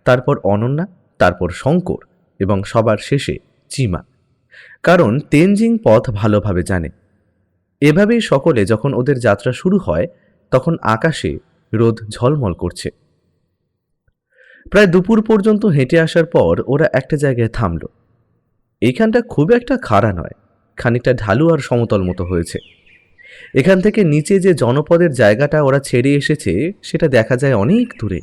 তারপর অনন্যা, তারপর শঙ্কর এবং সবার শেষে চিমা। কারণ তেনজিং পথ ভালোভাবে জানে। এভাবেই সকলে যখন ওদের যাত্রা শুরু হয় তখন আকাশে রোদ ঝলমল করছে। প্রায় দুপুর পর্যন্ত হেঁটে আসার পর ওরা একটা জায়গায় থামল। এইখানটা খুব একটা খাড়া নয়, খানিকটা ঢালু আর সমতল মতো হয়েছে। এখান থেকে নিচে যে জনপদের জায়গাটা ওরা ছেড়ে এসেছে সেটা দেখা যায় অনেক দূরে।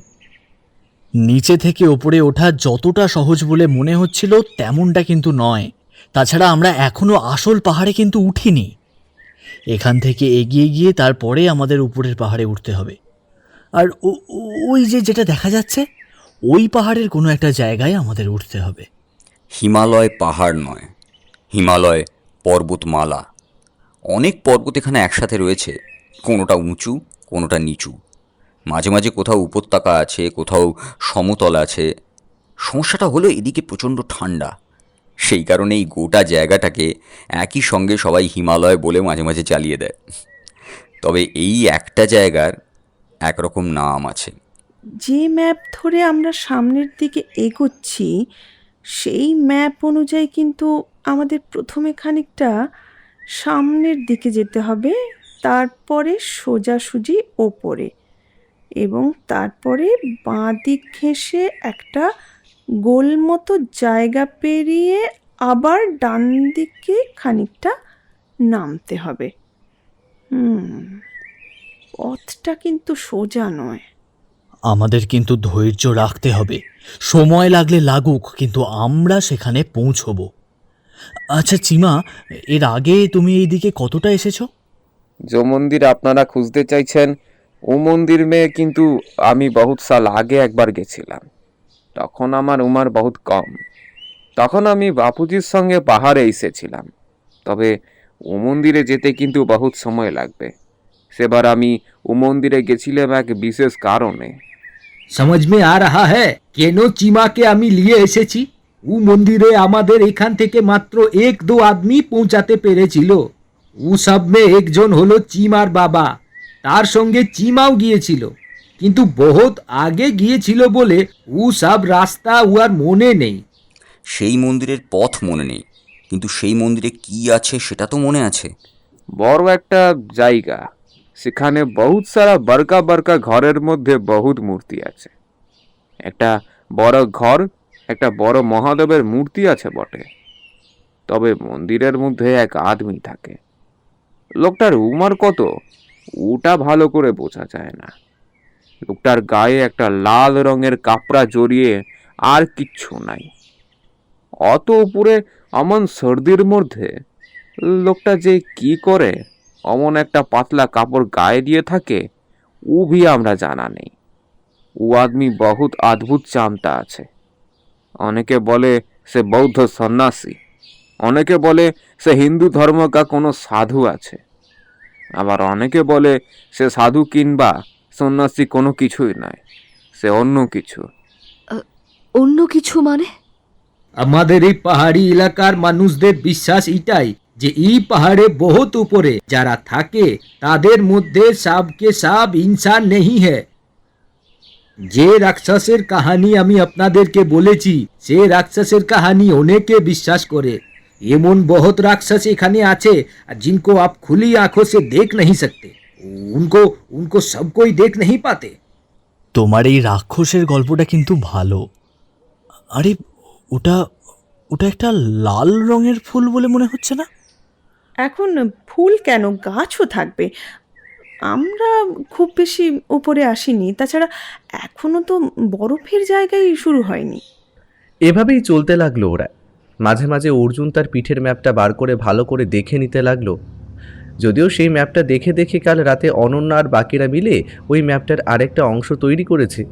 নিচে থেকে ওপরে ওঠা যতটা সহজ বলে মনে হচ্ছিল তেমনটা কিন্তু নয়। তাছাড়া আমরা এখনো আসল পাহাড়ে কিন্তু উঠিনি। এখান থেকে এগিয়ে গিয়ে তারপরে আমাদের উপরের পাহাড়ে উঠতে হবে। আর ওই যেটা দেখা যাচ্ছে ওই পাহাড়ের কোনো একটা জায়গায় আমাদের উঠতে হবে। হিমালয় পাহাড় নয়, হিমালয় পর্বতমালা। অনেক পর্বত এখানে একসাথে রয়েছে, কোনোটা উঁচু কোনোটা নিচু, মাঝে মাঝে কোথাও উপত্যকা আছে, কোথাও সমতল আছে। সমস্যাটা হলো এদিকে প্রচণ্ড ঠান্ডা, সেই কারণে এই গোটা জায়গাটাকে একই সঙ্গে সবাই হিমালয় বলে মাঝে মাঝে চালিয়ে দেয়। তবে এই একটা জায়গার একরকম নাম আছে। যে ম্যাপ ধরে আমরা সামনের দিকে এগোচ্ছি সেই ম্যাপ অনুযায়ী কিন্তু আমাদের প্রথমে খানিকটা সামনের দিকে যেতে হবে, তারপরে সোজাসুজি ওপরে, এবং তারপরে বাঁ দিক ঘেঁষে একটা গোল মতো জায়গা পেরিয়ে আবার ডান দিকে খানিকটা নামতে হবে। পথটা কিন্তু সোজা নয়। আমাদের কিন্তু ধৈর্য রাখতে হবে, সময় লাগলে লাগুক, কিন্তু আমরা সেখানে পৌঁছবো। আচ্ছা চিমা, এর আগে তুমি এই দিকে কতটা এসেছো? जो मंदिर আপনারা খুঁজতে চাইছেন ও মন্দির মে কিন্তু আমি বহুত সাল আগে একবার গেছিলাম। তখন আমার উমার বহুত কম। তখন আমি বাপুজির সঙ্গে পাহাড়ে এসেছিলাম। তবে ও মন্দিরে যেতে কিন্তু বহুত সময় লাগবে। সেবার আমি ও মন্দিরে গেছিলাম এক বিশেষ কারণে। समझ में आ रहा है কেন চিমাকে আমি নিয়ে এসেছি। ও মন্দিরে আমাদের এখান থেকে মাত্র 1-2 আদমি পৌঁছাতে পেরেছিল। ও সব মে একজন হলো চিমার বাবা, তার সঙ্গে চিমাও গিয়েছিল, কিন্তু বহুত আগে গিয়েছিল বলে ও সব রাস্তা ও আর মনে নেই। সেই মন্দিরের পথ মনে নেই, কিন্তু সেই মন্দিরে কি আছে সেটা তো মনে আছে। বড় একটা জায়গা, সেখানে বহুত সারা বড়কা বড়কা ঘরের মধ্যে বহুত মূর্তি আছে। একটা বড় ঘর, একটা বড় মহাদেবের মূর্তি আছে বটে। তবে মন্দিরের মধ্যে এক আদমি থাকে। লোকটার উমর কত ওটা ভালো করে বোঝা যায় না। লোকটার গায়ে একটা লাল রঙের কাপড়া জড়িয়ে আর কিচ্ছু নাই। অত উপরে অমন সর্দির মধ্যে লোকটা যে কি করে অমন একটা পাতলা কাপড় গায়ে দিয়ে থাকে ও ভি আমরা জানা নেই। ও আদমি বহুত অদ্ভুত চামতা আছে। অনেকে বলে সে বৌদ্ধ সন্ন্যাসী, অনেকে বলে সে হিন্দু ধর্ম কা কোনো সাধু আছে, আবার অনেকে বলে সে সাধু কিংবা সন্ন্যাসী কোনো কিছুই নয়, সে অন্য কিছু। অন্য কিছু মানে? আমাদের এই পাহাড়ি এলাকার মানুষদের বিশ্বাস এটাই যে এই পাহাড়ে বহুত উপরে যারা থাকে তাদের মধ্যে সবকে সব ইনসান নেই হ্যাঁ। যে রাক্ষসের কাহিনী আমি আপনাদেরকে বলেছি সে রাক্ষসের কাহিনী অনেকে বিশ্বাস করে। এমন বহুত রাক্ষস এখানে আছে जिनको आप खुली आंखों से देख नहीं सकते, उनको सब कोई देख नहीं पाते। তোমার এই রাক্ষসের গল্পটা কিন্তু ভালো। আরে ওটা ওটা একটা লাল রঙের ফুল বলে মনে হচ্ছে না? এখন ফুল কেন, গাছও থাকবে। আমরা খুব বেশি উপরে আসিনি, তাছাড়া এখনো তো বরফের জায়গায় শুরু হয়নি। এভাবেই চলতে লাগলো ওরা। মাঝে মাঝে অর্জুন তার পিঠের ম্যাপটা বার করে ভালো করে দেখে নিতে লাগলো। যদিও সেই ম্যাপটা দেখে দেখে কাল রাতে অনন্যা আর বাকিরা মিলে ওই ম্যাপটার আরেকটা অংশ তৈরি করেছে।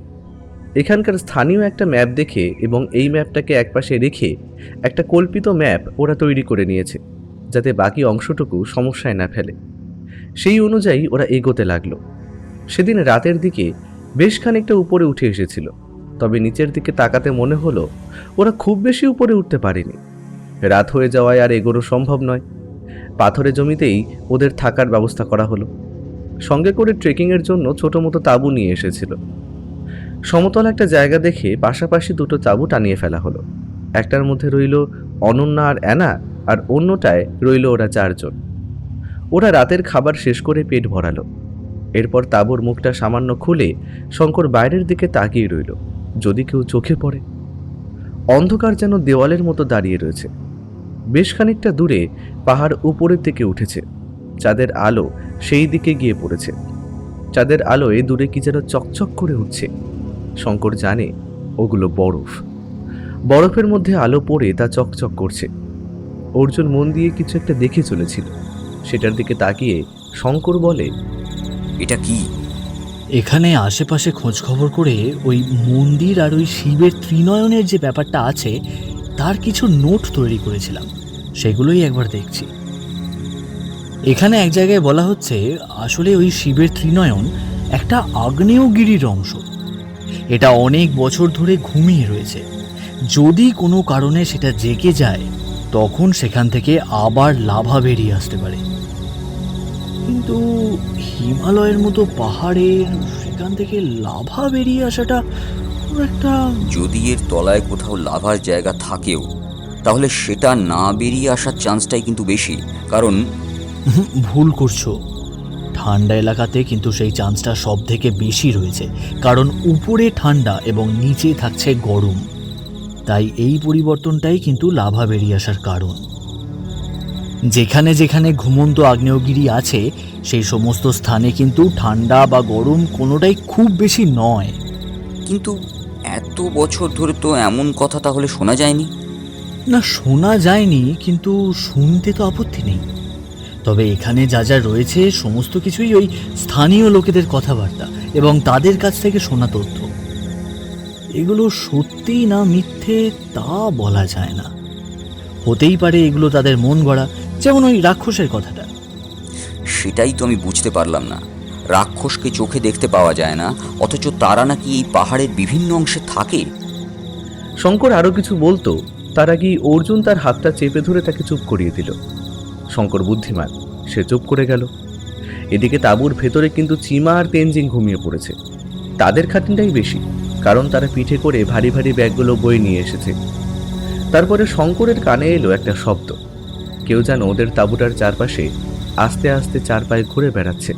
এখানকার স্থানীয় একটা ম্যাপ দেখে এবং এই ম্যাপটাকে একপাশে রেখে একটা কল্পিত ম্যাপ ওরা তৈরি করে নিয়েছে, যাতে বাকি অংশটুকু সমস্যায় না ফেলে। সেই অনুযায়ী ওরা এগোতে লাগলো। সেদিন রাতের দিকে বেশ খানিকটা উপরে উঠে এসেছিল, তবে নিচের দিকে তাকাতে মনে হলো ওরা খুব বেশি উপরে উঠতে পারেনি। রাত হয়ে যাওয়ায় আর এগোনো সম্ভব নয়। পাথরের জমিতেই ওদের থাকার ব্যবস্থা করা হলো। সঙ্গে করে ট্রেকিংয়ের জন্য ছোটো মতো তাঁবু নিয়ে এসেছিল। সমতল একটা জায়গা দেখে পাশাপাশি দুটো তাঁবু টানিয়ে ফেলা হলো। একটার মধ্যে রইল অনন্যা আর অ্যানা, আর অন্যটায় রইল ওরা 4 জন। ওরা রাতের খাবার শেষ করে পেট ভরালো। এরপর তাঁবুর মুখটা সামান্য খুলে শঙ্কর বাইরের দিকে তাকিয়ে রইল, যদি কেউ চোখে পড়ে। অন্ধকার যেন দেওয়ালের মতো দাঁড়িয়ে রয়েছে। বেশ খানিকটা দূরে পাহাড় উপরের দিকে উঠেছে, চাঁদের আলো সেই দিকে গিয়ে পড়েছে। চাঁদের আলোয় দূরে কি যেন চকচক করে উঠছে। শঙ্কর জানে ওগুলো বরফ। বরফের মধ্যে আলো পড়ে তা চকচক করছে। অর্জুন মন দিয়ে কিছু একটা দেখে চলেছিল। সেটার দিকে তাকিয়ে শঙ্কর বলে, এটা কি? এখানে আশেপাশে খোঁজ খবর করে ওই মন্দির আর ওই শিবের ত্রিনয়নের যে ব্যাপারটা আছে তার কিছু নোট তৈরি করেছিলাম, সেগুলোই একবার দেখছি। এখানে এক জায়গায় বলা হচ্ছে আসলে ওই শিবের ত্রিনয়ন একটা আগ্নেয়গিরির অংশ। এটা অনেক বছর ধরে ঘুমিয়ে রয়েছে। যদি কোনো কারণে সেটা জেগে যায় তখন সেখান থেকে আবার লাভা বেরিয়ে আসতে পারে। কিন্তু হিমালয়ের মতো পাহাড়ের সেখান থেকে লাভা বেরিয়ে আসাটা একটা... যদি এর তলায় কোথাও লাভার জায়গা থাকেও, তাহলে সেটা না বেরিয়ে আসার চান্সটাই কিন্তু বেশি। কারণ ভুল করছো, ঠান্ডা এলাকাতে কিন্তু সেই চান্সটা সব থেকে বেশি রয়েছে, কারণ উপরে ঠান্ডা এবং নিচে থাকছে গরম। তাই এই পরিবর্তনটাই কিন্তু লাভা বেরিয়ে আসার কারণ। যেখানে যেখানে ঘুমন্ত আগ্নেয়গিরি আছে সেই সমস্ত স্থানে কিন্তু ঠান্ডা বা গরম কোনোটাই খুব বেশি নয়। কিন্তু এত বছর ধরে তো এমন কথা তাহলে শোনা যায়নি। না, শোনা যায়নি, কিন্তু শুনতে তো আপত্তি নেই। তবে এখানে যা যা রয়েছে সমস্ত কিছুই ওই স্থানীয় লোকেদের কথাবার্তা এবং তাদের কাছ থেকে শোনা তথ্য। এগুলো সত্যি না মিথ্যে তা বলা যায় না। হতেই পারে এগুলো তাদের মন গড়া, যেমন ওই রাক্ষসের কথাটা। সেটাই তো আমি বুঝতে পারলাম না। রাক্ষসকে চোখে দেখতে পাওয়া যায় না, অথচ তারা নাকি এই পাহাড়ের বিভিন্ন অংশে থাকে। শঙ্কর আরও কিছু বলতো, তার আগেই অর্জুন তার হাতটা চেপে ধরে তাকে চুপ করিয়ে দিল। শঙ্কর বুদ্ধিমান, সে চুপ করে গেল। এদিকে তাঁবুর ভেতরে কিন্তু চিমা আর তেনজিং ঘুমিয়ে পড়েছে। তাদের খাটনিটাই বেশি, কারণ তারা পিঠে করে ভারী ভারী ব্যাগগুলো বয়ে নিয়ে এসেছে। তারপরে শঙ্করের কানে এলো একটা শব্দ। কেউ যেন ওদের তাঁবুটার চারপাশে আস্তে আস্তে চার পায়ে ঘুরে বেড়াচ্ছে।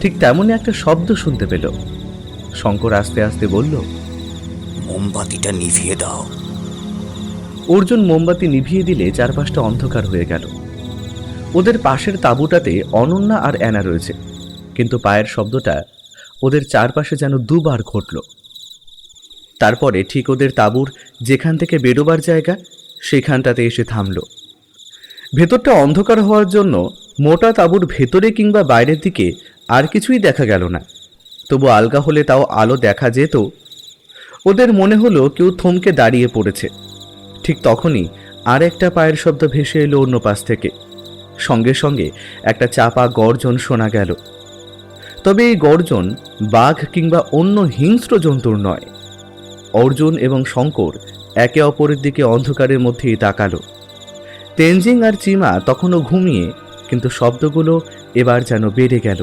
ঠিক তেমনই একটা শব্দ শুনতে পেল। শঙ্কর আস্তে আস্তে বলল, মোমবাতিটা নিভিয়ে দাও। অর্জুন মোমবাতি নিভিয়ে দিলে চারপাশটা অন্ধকার হয়ে গেল। ওদের পাশের তাঁবুটাতে অনন্যা আর অ্যানা রয়েছে, কিন্তু পায়ের শব্দটা ওদের চারপাশে যেন দুবার ঘটল। তারপরে ঠিক ওদের তাঁবুর যেখান থেকে বেরোবার জায়গা সেখানটাতে এসে থামল। ভেতরটা অন্ধকার হওয়ার জন্য মোটা তাঁবুর ভেতরে কিংবা বাইরের দিকে আর কিছুই দেখা গেল না। তবু আলগা হলে তাও আলো দেখা যেত। ওদের মনে হলো কেউ থমকে দাঁড়িয়ে পড়েছে। ঠিক তখনই আর একটা পায়ের শব্দ ভেসে এলো অন্য পাশ থেকে। সঙ্গে সঙ্গে একটা চাপা গর্জন শোনা গেল। তবে এই গর্জন বাঘ কিংবা অন্য হিংস্র জন্তুর নয়। অর্জুন এবং শঙ্কর একে অপরের দিকে অন্ধকারের মধ্যেই তাকালো। তেনজিং আর চিমা তখনও ঘুমিয়ে, কিন্তু শব্দগুলো এবার যেন বেড়ে গেল।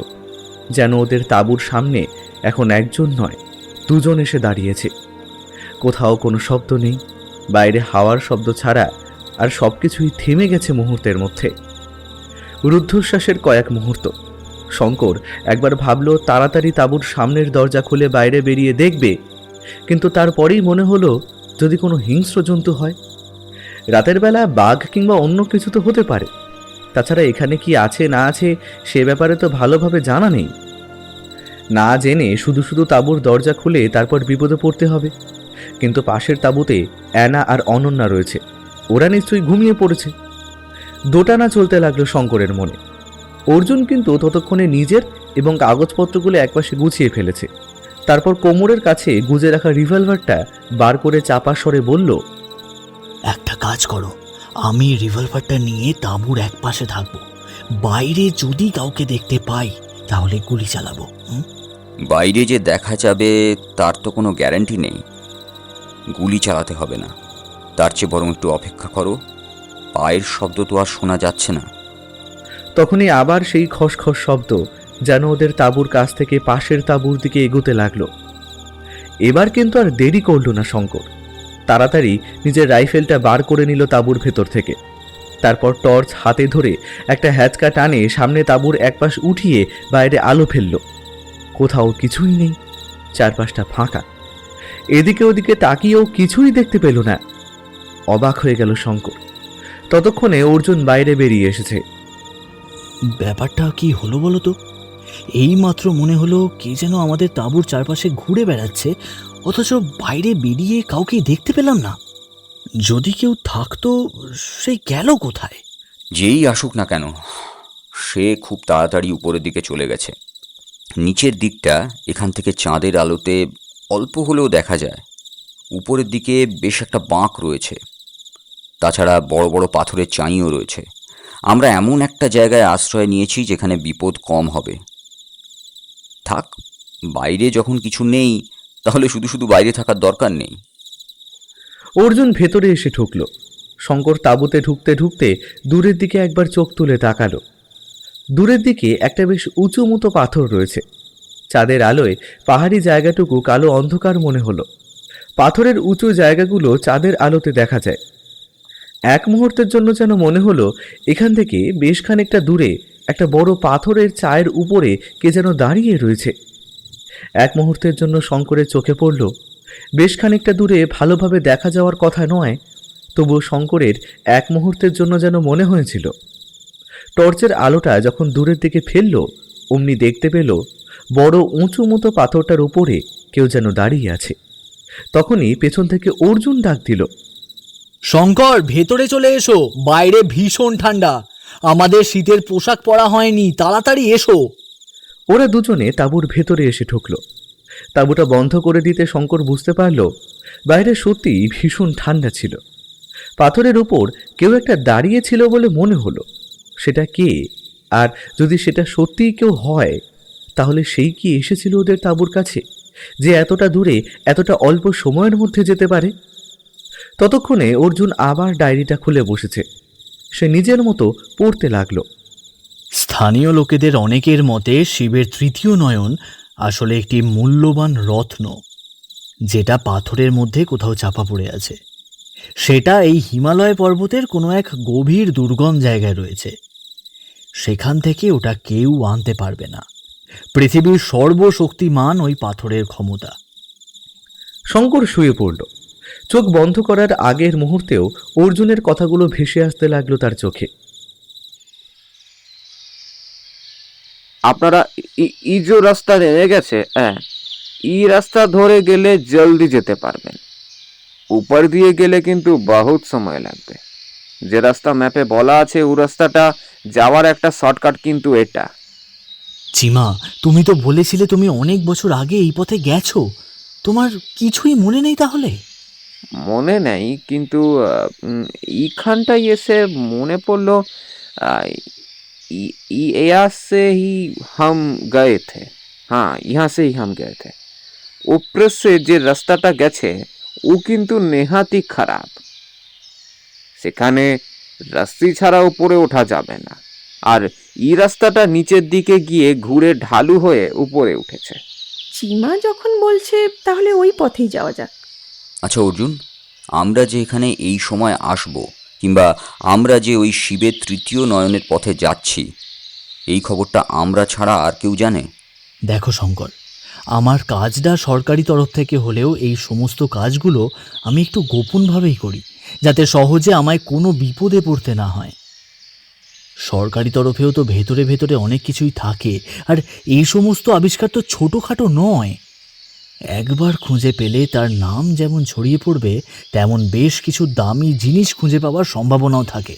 যেন ওদের তাঁবুর সামনে এখন একজন নয়, দুজন এসে দাঁড়িয়েছে। কোথাও কোনো শব্দ নেই, বাইরে হাওয়ার শব্দ ছাড়া, আর সব কিছুই থেমে গেছে মুহূর্তের মধ্যে। রুদ্ধশ্বাসের কয়েক মুহূর্ত। শঙ্কর একবার ভাবল তাড়াতাড়ি তাঁবুর সামনের দরজা খুলে বাইরে বেরিয়ে দেখবে, কিন্তু তারপরেই মনে হলো যদি কোনো হিংস্র জন্তু হয়। রাতের বেলা বাঘ কিংবা অন্য কিছু তো হতে পারে। তাছাড়া এখানে কি আছে না আছে সে ব্যাপারে তো ভালোভাবে জানা নেই। না জেনে শুধু শুধু তাঁবুর দরজা খুলে তারপর বিপদে পড়তে হবে। কিন্তু পাশের তাঁবুতে অ্যানা আর অনন্যা রয়েছে, ওরা নিশ্চয়ই ঘুমিয়ে পড়েছে। দোটানা চলতে লাগলো শঙ্করের মনে। অর্জুন কিন্তু ততক্ষণে নিজের এবং কাগজপত্রগুলো একপাশে গুছিয়ে ফেলেছে। তারপর কোমরের কাছে গুজে রাখা রিভলভারটা বার করে চাপা স্বরে বলল, একটা কাজ করো, আমি রিভলভারটা নিয়ে তাঁবুর এক পাশে থাকবো। বাইরে যদি কাউকে দেখতে পাই তাহলে গুলি চালাবো। বাইরে যে দেখা যাবে তার তো কোনো গ্যারান্টি নেই। গুলি চালাতে হবে না, তার চেয়ে বরং একটু অপেক্ষা করো। পায়ের শব্দ তো আর শোনা যাচ্ছে না। তখনই আবার সেই খসখস শব্দ যেন ওদের তাঁবুর কাছ থেকে পাশের তাঁবুর দিকে এগোতে লাগলো। এবার কিন্তু আর দেরি করল না শঙ্কর। তাড়াতাড়ি নিজের রাইফেলটা বার করে নিল তাঁবুর ভেতর থেকে। তারপর টর্চ হাতে ধরে একটা হ্যাচকা টানে সামনে তাঁবুর একপাশ উঠিয়ে বাইরে আলো ফেলল। কোথাও কিছুই নেই, চারপাশটা ফাঁকা। এদিকে ওদিকে তাকিয়েও কিছুই দেখতে পেল না। অবাক হয়ে গেল শঙ্কর। ততক্ষণে অর্জুন বাইরে বেরিয়ে এসেছে। ব্যাপারটা কি হলো বলো তো? এইমাত্র মনে হলো কে যেন আমাদের তাঁবুর চারপাশে ঘুরে বেড়াচ্ছে, অথচ বাইরে বেরিয়ে কাউকে দেখতে পেলাম না। যদি কেউ থাকতো, সে গেল কোথায়? যেই আসুক না কেন, সে খুব তাড়াতাড়ি উপরের দিকে চলে গেছে। নিচের দিকটা এখান থেকে চাঁদের আলোতে অল্প হলেও দেখা যায়। উপরের দিকে বেশ একটা বাঁক রয়েছে, তাছাড়া বড় বড় পাথরের চাঁইও রয়েছে। আমরা এমন একটা জায়গায় আশ্রয় নিয়েছি যেখানে বিপদ কম হবে। থাক, বাইরে যখন কিছু নেই তাহলে শুধু শুধু বাইরে থাকার দরকার নেই। অর্জুন ভেতরে এসে ঢুকল। শঙ্কর তাঁবুতে ঢুকতে ঢুকতে দূরের দিকে একবার চোখ তুলে তাকালো। দূরের দিকে একটা বেশ উঁচু মতো পাথর রয়েছে। চাঁদের আলোয় পাহাড়ি জায়গাটুকু কালো অন্ধকার মনে হলো। পাথরের উঁচু জায়গাগুলো চাঁদের আলোতে দেখা যায়। এক মুহূর্তের জন্য যেন মনে হলো এখান থেকে বেশ খানিকটা দূরে একটা বড় পাথরের চায়ের উপরে কে যেন দাঁড়িয়ে রয়েছে। এক মুহূর্তের জন্য শঙ্করের চোখে পড়ল বেশ খানিকটা দূরে ভালোভাবে দেখা যাওয়ার কথা নয়, তবুও শঙ্করের এক মুহূর্তের জন্য যেন মনে হয়েছিল। টর্চের আলোটা যখন দূরের দিকে ফেলল, অমনি দেখতে পেল বড় উঁচু মতো পাথরটার উপরে কেউ যেন দাঁড়িয়ে আছে। তখনই পেছন থেকে অর্জুন ডাক দিল, শঙ্কর, ভেতরে চলে এসো, বাইরে ভীষণ ঠান্ডা, আমাদের শীতের পোশাক পরা হয়নি, তাড়াতাড়ি এসো। ওরা দুজনে তাঁবুর ভেতরে এসে ঢুকল। তাঁবুটা বন্ধ করে দিতে শঙ্কর বুঝতে পারল বাইরে সত্যিই ভীষণ ঠান্ডা ছিল। পাথরের উপর কেউ একটা দাঁড়িয়ে ছিল বলে মনে হলো। সেটা কে, আর যদি সেটা সত্যিই কেউ হয়, তাহলে সেই কি এসেছিল ওদের তাঁবুর কাছে, যে এতটা দূরে এতটা অল্প সময়ের মধ্যে যেতে পারে? ততক্ষণে অর্জুন আবার ডায়েরিটা খুলে বসেছে। সে নিজের মতো পড়তে লাগলো। স্থানীয় লোকেদের অনেকের মতে শিবের তৃতীয় নয়ন আসলে একটি মূল্যবান রত্ন, যেটা পাথরের মধ্যে কোথাও চাপা পড়ে আছে। সেটা এই হিমালয় পর্বতের কোনো এক গভীর দুর্গম জায়গায় রয়েছে। সেখান থেকে ওটা কেউ আনতে পারবে না। পৃথিবীর সর্বশক্তিমান ওই পাথরের ক্ষমতা। শঙ্কর শুয়ে পড়ল। চোখ বন্ধ করার আগের মুহূর্তেও অর্জুনের কথাগুলো ভেসে আসতে লাগলো তার চোখে। আপনারা ই যে রাস্তা নেমে গেছে, হ্যাঁ, এই রাস্তা ধরে গেলে জলদি যেতে পারবেন। উপর দিয়ে গেলে কিন্তু বহুত সময় লাগবে। যে রাস্তা ম্যাপে বলা আছে ও রাস্তাটা যাওয়ার একটা শর্টকাট কিন্তু এটা। চিমা, তুমি তো বলেছিলে তুমি অনেক বছর আগে এই পথে গেছো, তোমার কিছুই মনে নেই তাহলে? মনে নেই, কিন্তু এইখানটায় এসে মনে পড়লো यहाँ से ही हम गए थे। हाँ, यहाँ से ही हम गए थे। ऊपर से যে রাস্তাটা গেছে ও কিন্তু নেহাতি খারাপ। সেখানে রাস্তি ছাড়া উপরে ওঠা যাবে না, আর এই রাস্তাটা নিচের দিকে গিয়ে ঘুরে ঢালু হয়ে উপরে উঠেছে। চিমা যখন বলছে তাহলে ওই পথেই যাওয়া যাক। আচ্ছা অর্জুন, আমরা যে এখানে এই সময় আসব, কিংবা আমরা যে ওই শিবের তৃতীয় নয়নের পথে যাচ্ছি, এই খবরটা আমরা ছাড়া আর কেউ জানে? দেখো শঙ্কর, আমার কাজটা সরকারি তরফ থেকে হলেও এই সমস্ত কাজগুলো আমি একটু গোপনভাবেই করি, যাতে সহজে আমায় কোনো বিপদে পড়তে না হয়। সরকারি তরফেও তো ভেতরে ভেতরে অনেক কিছুই থাকে, আর এই সমস্ত আবিষ্কার তো ছোটোখাটো নয়। একবার খুঁজে পেলে তার নাম যেমন ছড়িয়ে পড়বে, তেমন বেশ কিছু দামি জিনিস খুঁজে পাওয়ার সম্ভাবনাও থাকে।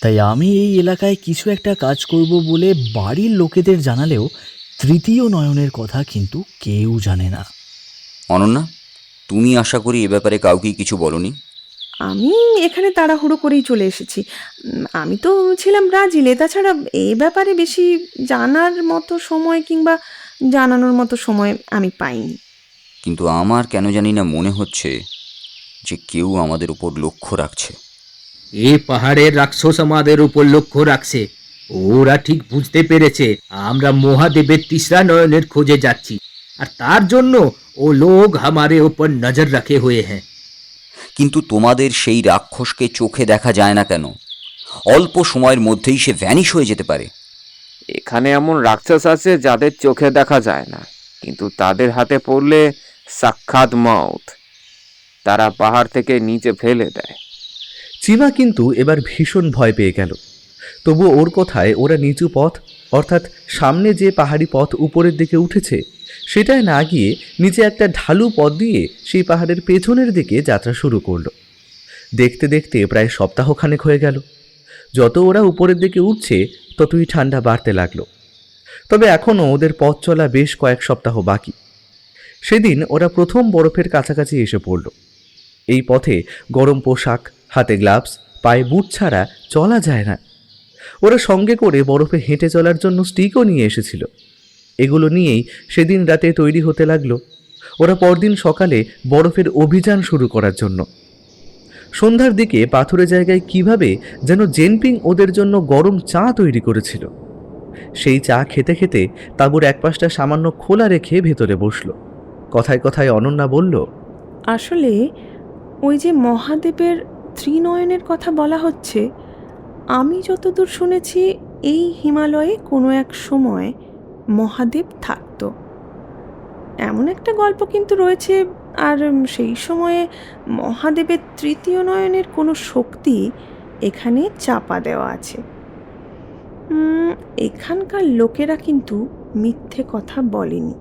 তাই আমি এই এলাকায় কিছু একটা কাজ করব বলে বাড়ির লোকেদের জানালেও তৃতীয় নয়নের কথা কিন্তু কেউ জানে না। অনন্যা, তুমি আশা করি এ ব্যাপারে কাউকেই কিছু বলনি? আমি এখানে তাড়াহুড়ো করেই চলে এসেছি। আমি তো ছিলাম ব্রাজিলে, তাছাড়া এই ব্যাপারে বেশি জানার মতো সময় কিংবা জানানোর মতো সময় আমি পাইনি। কিন্তু আমার কেন জানি না মনে হচ্ছে যে কেউ আমাদের উপর লক্ষ্য রাখছে। এই পাহাড়ের রাক্ষস আমাদের উপর লক্ষ্য রাখছে। ওরা ঠিক বুঝতে পেরেছে আমরা মহাদেবের তিসরা নয়নের খোঁজে যাচ্ছি, আর তার জন্য ও লোক हमारे ऊपर नजर रखे हुए हैं। কিন্তু তোমাদের সেই রাক্ষসকে চোখে দেখা যায় না কেন? অল্প সময়ের মধ্যেই সে ভ্যানিশ হয়ে যেতে পারে। এখানে এমন রাক্ষস আছে যাদের চোখে দেখা যায় না, কিন্তু তাদের হাতে পড়লে সাক্ষাৎ মউত। তারা পাহাড় থেকে নিচে ফেলে দেয়। চিমা কিন্তু এবার ভীষণ ভয় পেয়ে গেল। তবুও ওর কথায় ওরা নিচু পথ, অর্থাৎ সামনে যে পাহাড়ি পথ উপরের দিকে উঠেছে সেটায় না গিয়ে নিচে একটা ঢালু পথ দিয়ে সেই পাহাড়ের পেছনের দিকে যাত্রা শুরু করলো। দেখতে দেখতে প্রায় সপ্তাহখানেক হয়ে গেল। যত ওরা উপরের দিকে উঠছে ততই ঠান্ডা বাড়তে লাগলো। তবে এখনও ওদের পথ চলা বেশ কয়েক সপ্তাহ বাকি। সেদিন ওরা প্রথম বরফের কাছাকাছি এসে পড়ল। এই পথে গরম পোশাক, হাতে গ্লাভস, পায়ে বুট ছাড়া চলা যায় না। ওরা সঙ্গে করে বরফে হেঁটে চলার জন্য স্টিকও নিয়ে এসেছিল। এগুলো নিয়েই সেদিন রাতে তৈরি হতে লাগলো ওরা পরদিন সকালে বরফের অভিযান শুরু করার জন্য। সন্ধ্যার দিকে পাথুরে জায়গায় কিভাবে যেন জেনপিং ওদের জন্য গরম চা তৈরি করেছিল। সেই চা খেতে খেতে তাঁবুর একপাশটা সামান্য খোলা রেখে ভেতরে বসলো। কথায় কথায় অনন্যা বলল, আসলে ওই যে মহাদেবের ত্রিনয়নের কথা বলা হচ্ছে, আমি যতদূর শুনেছি এই হিমালয়ে কোনো এক সময় মহাদেব থাকতো, এমন একটা গল্প কিন্তু রয়েছে। আর সেই সময়ে মহাদেবের তৃতীয় নয়নের কোনো শক্তি এখানে চাপা দেওয়া আছে। এখানকার লোকেরা কিন্তু মিথ্যে কথা বলেনি।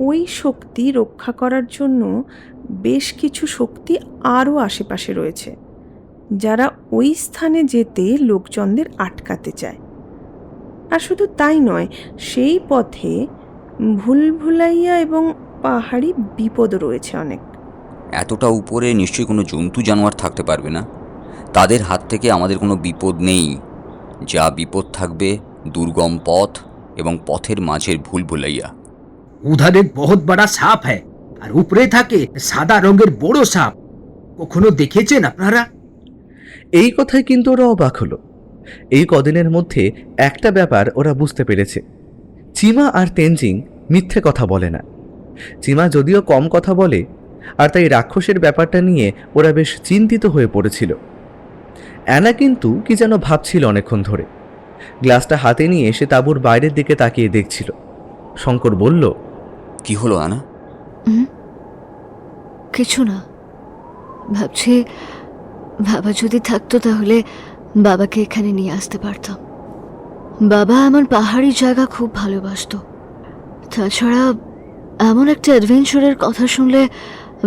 ওই শক্তি রক্ষা করার জন্য বেশ কিছু শক্তি আরও আশেপাশে রয়েছে, যারা ওই স্থানে যেতে লোকজনদের আটকাতে চায়। আর শুধু তাই নয়, সেই পথে ভুলভুলাইয়া এবং পাহাড়ি বিপদও রয়েছে অনেক। এতটা উপরে নিশ্চয়ই কোনো জন্তু জানোয়ার থাকতে পারবে না। তাদের হাত থেকে আমাদের কোনো বিপদ নেই। যা বিপদ থাকবে দুর্গম পথ এবং পথের মাঝের ভুলভুলাইয়া। उधर एक बहुत बड़ा সাপ है, আর উপরে থাকে সাদা রঙের বড় সাপ। কখনো দেখেছেন আপনারা? এই কথায় কিন্তু ওরা অবাক হলো। এই কদিনের মধ্যে একটা ব্যাপার ওরা বুঝতে পেরেছে, চিমা আর তেনজিং মিথ্যে কথা বলে না। চিমা যদিও কম কথা বলে, আর তাই রাক্ষসের ব্যাপারটা নিয়ে ওরা বেশ চিন্তিত হয়ে পড়েছিল। অ্যানা কিন্তু কি যেন ভাবছিল অনেকক্ষণ ধরে। গ্লাসটা হাতে নিয়ে সে তাঁবুর বাইরের দিকে তাকিয়ে দেখছিল। শঙ্কর বলল, কি হলো আনা? কিছু না, ভাবছি বাবা যদি থাকতো তাহলে বাবাকে এখানে নিয়ে আসতে পারতাম। বাবা আমার পাহাড়ি জায়গা খুব ভালোবাসতো। তাছাড়া এমন একটা অ্যাডভেঞ্চারের কথা শুনলে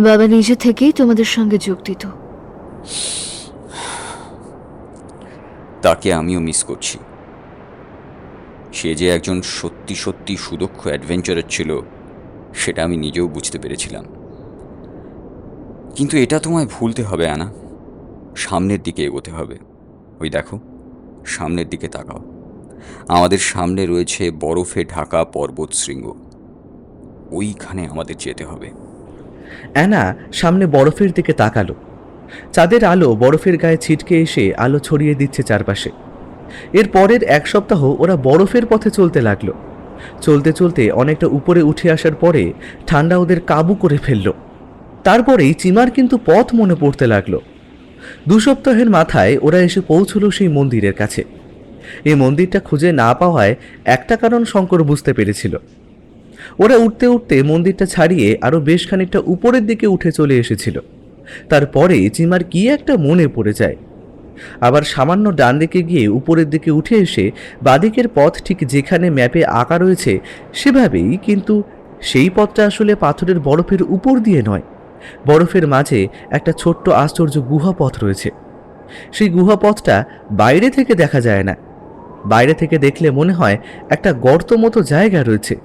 বাবা নিজে থেকেই তোমাদের সঙ্গে যোগ দিত। তাকে আমিও মিস করছি। সে যে একজন সত্যি সত্যি সুদক্ষ অ্যাডভেঞ্চারার ছিল সেটা আমি নিজেও বুঝতে পেরেছিলাম। কিন্তু এটা তোমায় ভুলতে হবে আনা। সামনের দিকে এগোতে হবে। ওই দেখো, সামনের দিকে তাকাও। আমাদের সামনে রয়েছে বরফে ঢাকা পর্বত শৃঙ্গ। ওইখানে আমাদের যেতে হবে। অ্যানা সামনে বরফের দিকে তাকালো। চাঁদের আলো বরফের গায়ে ছিটকে এসে আলো ছড়িয়ে দিচ্ছে চারপাশে। এর পরের এক সপ্তাহ ওরা বরফের পথে চলতে লাগলো। চলতে চলতে অনেকটা উপরে উঠে আসার পরে ঠান্ডা ওদের কাবু করে ফেলল। তারপরেই চিমার কিন্তু পথ মনে পড়তে লাগলো। 2 সপ্তাহের মাথায় ওরা এসে পৌঁছলো সেই মন্দিরের কাছে। এই মন্দিরটা খুঁজে না পাওয়ায় একটা কারণ শঙ্কর বুঝতে পেরেছিল। ওরা উঠতে উঠতে মন্দিরটা ছাড়িয়ে আরও বেশ খানিকটা উপরের দিকে উঠে চলে এসেছিল। তারপরে চিমার কি একটা মনে পড়ে যায়। আবার সামান্য ডান দিকে গিয়ে উপরের দিকে উঠে এসে বাদিকের পথ ঠিক যেখানে ম্যাপে আঁকা রয়েছে সেভাবেই, কিন্তু সেই পথটা আসলে পাথরের বরফের উপর দিয়ে নয়, বরফের মাঝে একটা ছোট্ট আশ্চর্য গুহা পথ রয়েছে। সেই গুহা পথটা বাইরে থেকে দেখা যায় না। বাইরে থেকে দেখলে মনে হয় একটা গর্ত মতো জায়গা রয়েছে।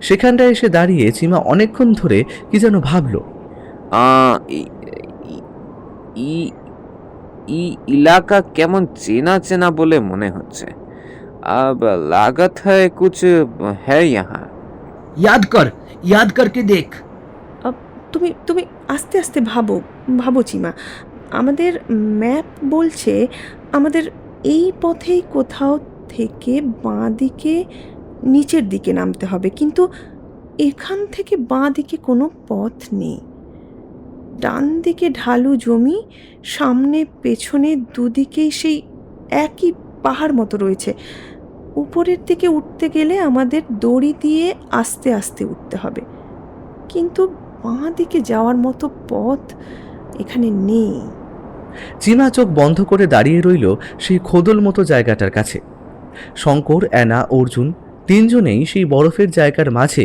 সেখানটায় এসে দাঁড়িয়ে চিমা অনেকক্ষণ ধরে কি যেন ভাবলো। ইলাকা কেমন চেনা চেনা বলে মনে হচ্ছে। अब लागत है कुछ है यहाँ। याद करके देख। তুমি তুমি আস্তে আস্তে ভাবো ভাবো চিমা। আমাদের ম্যাপ বলছে আমাদের এই পথেই কোথাও থেকে বাঁ দিকে নিচের দিকে নামতে হবে, কিন্তু এখান থেকে বাঁ দিকে কোনো পথ নেই। ডান দিকে ঢালু জমি, সামনে পেছনে দুদিকেই সেই একই পাহাড় মতো রয়েছে। উপরের দিকে উঠতে গেলে আমাদের দড়ি দিয়ে আস্তে আস্তে উঠতে হবে, কিন্তু বাঁ দিকে যাওয়ার মতো পথ এখানে নেই। চিমা চোখ বন্ধ করে দাঁড়িয়ে রইল সেই খোদল মতো জায়গাটার কাছে। শঙ্কর, অ্যানা, অর্জুন তিনজনেই সেই বরফের জায়গার মাঝে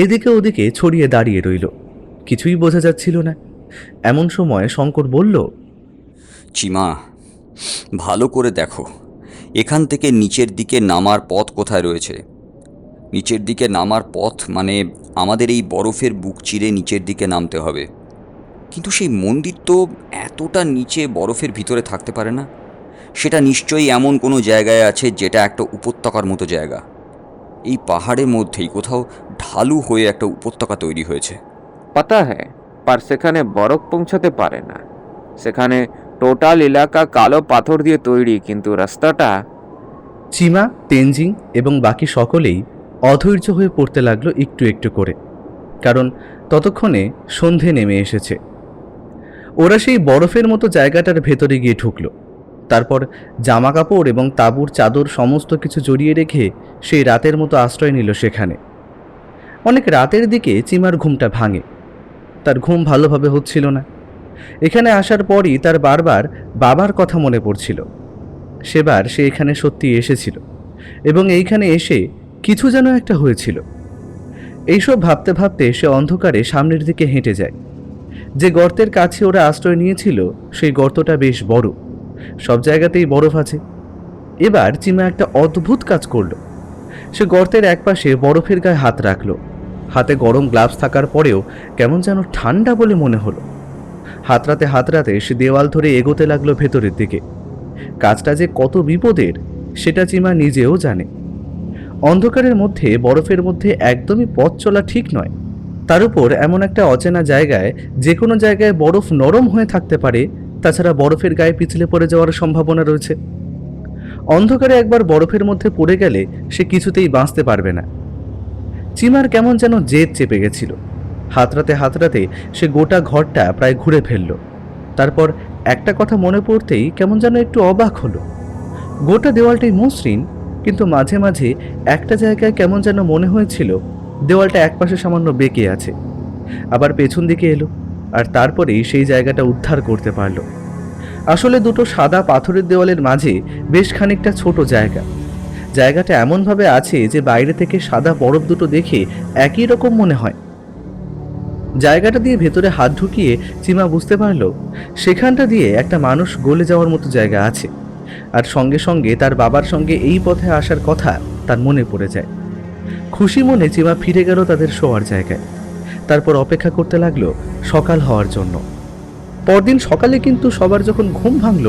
এদিকে ওদিকে ছড়িয়ে দাঁড়িয়ে রইল। কিছুই বোঝা যাচ্ছিল না। এমন সময় শঙ্কর বলল, চিমা, ভালো করে দেখো, এখান থেকে নিচের দিকে নামার পথ কোথায় রয়েছে। নিচের দিকে নামার পথ মানে আমাদের এই বরফের বুক চিরে নিচের দিকে নামতে হবে। কিন্তু সেই মন্দির তো এতটা নিচে বরফের ভিতরে থাকতে পারে না। সেটা নিশ্চয়ই এমন কোনো জায়গায় আছে যেটা একটা উপত্যকার মতো জায়গা। এই পাহাড়ের মধ্যেই কোথাও ঢালু হয়ে একটা উপত্যকা তৈরি হয়েছে। पता है, पर সেখানে বরফ পৌঁছাতে পারে না। সেখানে টোটাল এলাকা কালো পাথর দিয়ে তৈরি, কিন্তু রাস্তাটা। চিমা, তেনজিং এবং বাকি সকলেই অধৈর্য হয়ে পড়তে লাগলো একটু একটু করে, কারণ ততক্ষণে সন্ধে নেমে এসেছে। ওরা সেই বরফের মতো জায়গাটার ভেতরে গিয়ে ঢুকলো। তারপর জামা কাপড় এবং তাঁবুর চাদর সমস্ত কিছু জড়িয়ে রেখে সেই রাতের মতো আশ্রয় নিল সেখানে। অনেক রাতের দিকে চিমার ঘুমটা ভাঙে। তার ঘুম ভালোভাবে হচ্ছিল না। এখানে আসার পরই তার বারবার বাবার কথা মনে পড়ছিল। সেবার সে এখানে সত্যি এসেছিল এবং এইখানে এসে কিছু যেন একটা হয়েছিল। এইসব ভাবতে ভাবতে সে অন্ধকারে সামনের দিকে হেঁটে যায়। যে গর্তের কাছে ওরা আশ্রয় নিয়েছিল সেই গর্তটা বেশ বড়, সব জায়গাতেই বরফ আছে। এবার চিমা একটা অদ্ভুত কাজ করলো। সে গর্তের একপাশে বরফের গায়ে হাত রাখলো। হাতে গরম গ্লাভস থাকার পরেও কেমন যেন ঠান্ডা বলে মনে হলো। হাতড়াতে সে দেওয়াল ধরে এগোতে লাগলো ভেতরের দিকে। কাজটা যে কত বিপদের সেটা চিমা নিজেও জানে। অন্ধকারের মধ্যে বরফের মধ্যে একদমই পথ চলা ঠিক নয়। তার উপর এমন একটা অচেনা জায়গায় যে কোনো জায়গায় বরফ নরম হয়ে থাকতে পারে, তাছাড়া বরফের গায়ে পিছলে পড়ে যাওয়ার সম্ভাবনা রয়েছে। অন্ধকারে একবার বরফের মধ্যে পড়ে গেলে সে কিছুতেই বাঁচতে পারবে না। চিমার কেমন যেন জেদ চেপে গেছিল। হাতড়াতে সে গোটা ঘরটা প্রায় ঘুরে ফেলল। তারপর একটা কথা মনে পড়তেই কেমন যেন একটু অবাক হলো। গোটা দেওয়ালটাই মসৃণ, কিন্তু মাঝে মাঝে একটা জায়গায় কেমন যেন মনে হয়েছিল দেওয়ালটা একপাশে সামান্য বেঁকে আছে। আবার পেছন দিকে এলো, আর তারপরেই সেই জায়গাটা উদ্ধার করতে পারল। আসলে দুটো সাদা পাথরের দেওয়ালের মাঝে বেশ খানিকটা ছোট জায়গাটা এমনভাবে আছে যে বাইরে থেকে সাদা বরফ দুটো দেখে একই রকম মনে হয়। জায়গাটা দিয়ে ভেতরে হাত ঢুকিয়ে চিমা বুঝতে পারল সেখানটা দিয়ে একটা মানুষ গলে যাওয়ার মতো জায়গা আছে। আর সঙ্গে সঙ্গে তার বাবার সঙ্গে এই পথে আসার কথা তার মনে পড়ে যায়। খুশি মনে চিমা ফিরে গেল তাদের শোয়ার জায়গায়। তারপর অপেক্ষা করতে লাগলো সকাল হওয়ার জন্য। পরদিন সকালে কিন্তু সবার যখন ঘুম ভাঙল,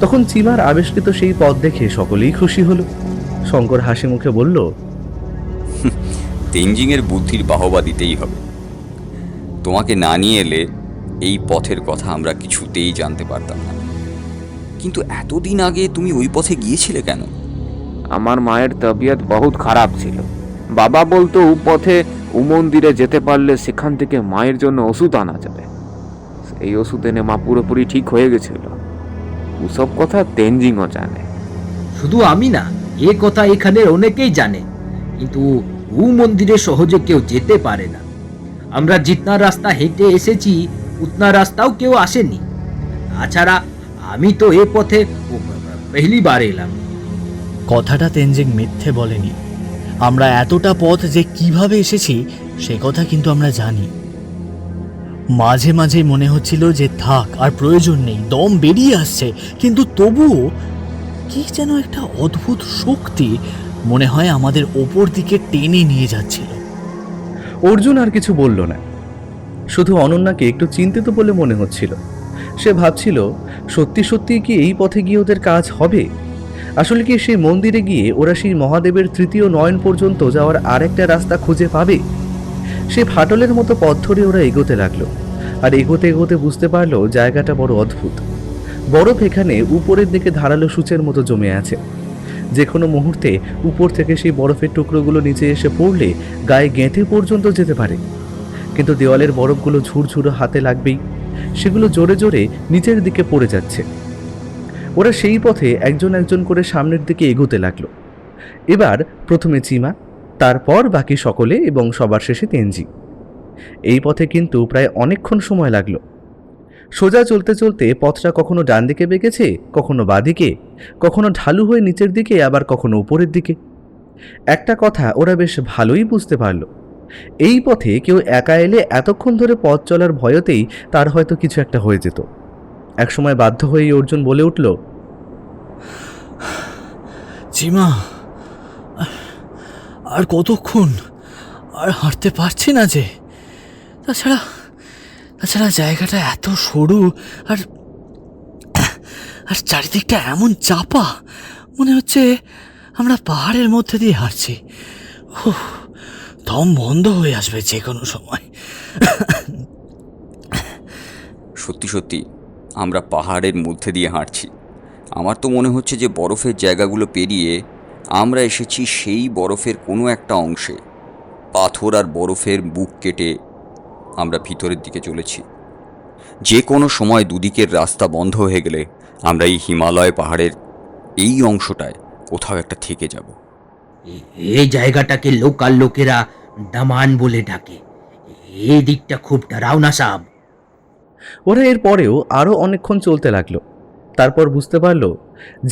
তখন চিমার আবিষ্কৃত সেই পথ দেখে সকলেই খুশি হলো। শঙ্কর হাসি মুখে বলল, তেনজিংয়ের বুদ্ধির বাহবা দিতেই হবে। তোমাকে না নিয়ে এলে এই পথের কথা আমরা কিছুতেই জানতে পারতাম না। কিন্তু এতদিন আগে তুমি ওই পথে গিয়েছিলে কেন? আমার মায়ের তবিয়ত বহুত খারাপ ছিল। বাবা বলতো ও পথে ও মন্দিরে যেতে পারলে সেখান থেকে মায়ের জন্য ওষুধ আনা যাবে। এই ওষুধ এনে মা পুরোপুরি ঠিক হয়ে গেছিল। ওসব কথা তেনজিংও জানে। শুধু আমি না, এ কথা এখানে অনেকেই জানে, কিন্তু ও মন্দিরে সহজে কেউ যেতে পারে না। আমরা জিতনা রাস্তা হেঁটে এসেছি উতনা রাস্তাও কেউ আসেনি। তাছাড়া আমি তো এ পথে পহলি বার এলাম। কথাটা তেনজিং মিথ্যে বলেনি। আমরা এতটা পথ যে কিভাবে এসেছি সে কথা কিন্তু আমরা জানি। মাঝে মাঝে মনে হচ্ছিল যে থাক, আর প্রয়োজন নেই, দম বেরিয়ে আসছে, কিন্তু তবুও কি যেন একটা অদ্ভুত শক্তি মনে হয় আমাদের ওপর দিকে টেনে নিয়ে যাচ্ছিল। অর্জুন আর কিছু বলল না, শুধু অনন্যাকে একটু চিন্তিত বলে মনে হচ্ছিল। সে ভাবছিল সত্যি সত্যি কি এই পথে গিয়ে ওদের কাজ হবে? আসলে কি সেই মন্দিরে গিয়ে ওরা সেই মহাদেবের তৃতীয় নয়ন পর্যন্ত যাওয়ার আরেকটা রাস্তা খুঁজে পাবে? সে ফাটলের মতো পথ ধরে ওরা এগোতে লাগলো, আর এগোতে এগোতে বুঝতে পারলো জায়গাটা বড় অদ্ভুত। বরফ এখানে উপরের দিকে ধারালো সূচের মতো জমে আছে। যে কোনো মুহূর্তে উপর থেকে সেই বরফের টুকরোগুলো নিচে এসে পড়লে গায়ে গেঁথে পর্যন্ত যেতে পারে। কিন্তু দেওয়ালের বরফগুলো ঝুরঝুরো হাতে লাগবেই, সেগুলো জোরে জোরে নিচের দিকে পড়ে যাচ্ছে। ওরা সেই পথে একজন একজন করে সামনের দিকে এগোতে লাগলো। এবার প্রথমে চিমা, তারপর বাকি সকলে এবং সবার শেষে তেনজি। এই পথে কিন্তু প্রায় অনেকক্ষণ সময় লাগলো। সোজা চলতে চলতে পথটা কখনো ডান দিকে বেঁকেছে, কখনো বাঁদিকে, কখনো ঢালু হয়ে নিচের দিকে, আবার কখনো উপরের দিকে। একটা কথা ওরা বেশ ভালোই বুঝতে পারল, এই পথে কেউ একা এলে এতক্ষণ ধরে পথ চলার ভয়তেই তার হয়তো কিছু একটা হয়ে যেত। একসময় বাধ্য হয়েই অর্জুন বলে উঠল, চিমা, আর কতক্ষণ? আর হাঁটতে পারছি না যে। তাছাড়া জায়গাটা এত সরু, আর চারিদিকটা এমন চাপা, মনে হচ্ছে আমরা পাহাড়ের মধ্যে দিয়ে হাঁটছি। দম বন্ধ হয়ে আসবে যে কোনো সময়। সত্যি সত্যি আমরা পাহাড়ের মধ্যে দিয়ে হাঁটছি। আমার তো মনে হচ্ছে যে বরফের জায়গাগুলো পেরিয়ে আমরা এসেছি সেই বরফের কোনো একটা অংশে। পাথর আর বরফের বুক কেটে আমরা ভিতরের দিকে চলেছি। যে কোনো সময় দুদিকের রাস্তা বন্ধ হয়ে গেলে আমরা এই হিমালয় পাহাড়ের এই অংশটায় কোথাও একটা থেকে যাব। এই জায়গাটাকে লোকাল লোকেরা দামান বলে ডাকে। এই দিকটা খুব ডরাওনা সাব। ওরা এর পরেও আরও অনেকক্ষণ চলতে লাগলো। তারপর বুঝতে পারলো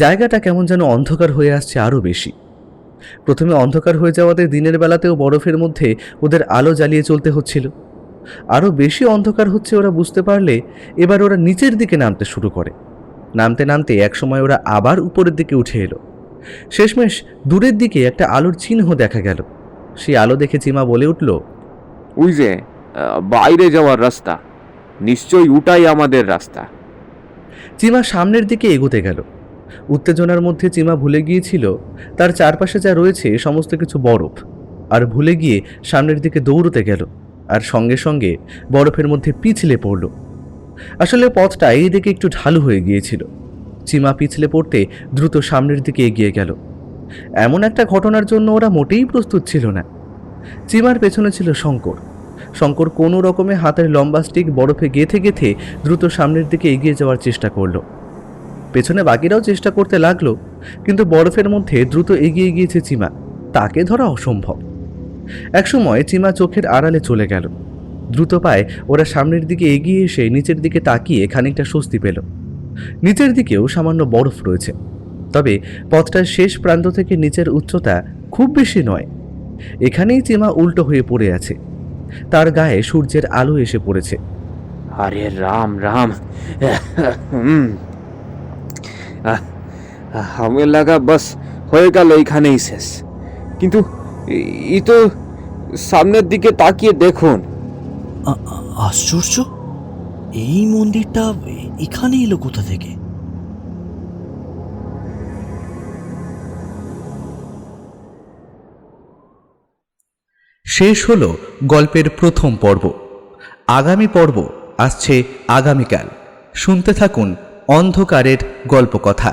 জায়গাটা কেমন যেন অন্ধকার হয়ে আসছে আরও বেশি। প্রথমে অন্ধকার হয়ে যাওয়াতে দিনের বেলাতেও বরফের মধ্যে ওদের আলো জ্বালিয়ে চলতে হচ্ছিল। আরও বেশি অন্ধকার হচ্ছে ওরা বুঝতে পারলে এবার ওরা নিচের দিকে নামতে শুরু করে। নামতে নামতে একসময় ওরা আবার উপরের দিকে উঠে এলো। শেষমেশ দূরের দিকে একটা আলোর চিহ্ন দেখা গেল। সেই আলো দেখে চিমা বলে উঠল, ওই যে বাইরে যাওয়ার রাস্তা, নিশ্চয়ই ওটাই আমাদের রাস্তা। চিমা সামনের দিকে এগোতে গেল। উত্তেজনার মধ্যে চিমা ভুলে গিয়েছিল তার চারপাশে যা রয়েছে সমস্ত কিছু বরফ, আর ভুলে গিয়ে সামনের দিকে দৌড়তে গেল, আর সঙ্গে সঙ্গে বরফের মধ্যে পিছলে পড়ল। আসলে পথটা এই দিকে একটু ঢালু হয়ে গিয়েছিল। চিমা পিছলে পড়তে দ্রুত সামনের দিকে এগিয়ে গেল। এমন একটা ঘটনার জন্য ওরা মোটেই প্রস্তুত ছিল না। চিমার পেছনে ছিল শঙ্কর। শঙ্কর কোনো রকমে হাতের লম্বা স্টিক বরফে গেঁথে গেঁথে দ্রুত সামনের দিকে এগিয়ে যাওয়ার চেষ্টা করলো। পেছনে বাকিরাও চেষ্টা করতে লাগলো, কিন্তু বরফের মধ্যে দ্রুত এগিয়ে গিয়েছে চিমা, তাকে ধরা অসম্ভব। একসময় চিমা চোখের আড়ালে চলে গেল। দ্রুত পায়ে ওরা সামনের দিকে এগিয়ে এসে নিচের দিকে তাকিয়ে খানিকটা স্বস্তি পেল। নিচের দিকেও সামান্য বরফ রয়েছে, তবে পথটার শেষ প্রান্ত থেকে নিচের উচ্চতা খুব বেশি নয়। এখানেই চিমা উল্টো হয়ে পড়ে আছে। তার গায়ে সূর্যের আলো এসে পড়েছে। আরে রাম রাম, আমার লাগা বাস হয়ে গেল, এইখানেই শেষ। কিন্তু এই তো সামনের দিকে তাকিয়ে দেখুন। আশ্চর্য, এই মন্দিরটা এখানে এলো কোথা থেকে? শেষ হলো গল্পের প্রথম পর্ব। আগামী পর্ব আসছে আগামীকাল। শুনতে থাকুন অন্ধকারের গল্পকথা।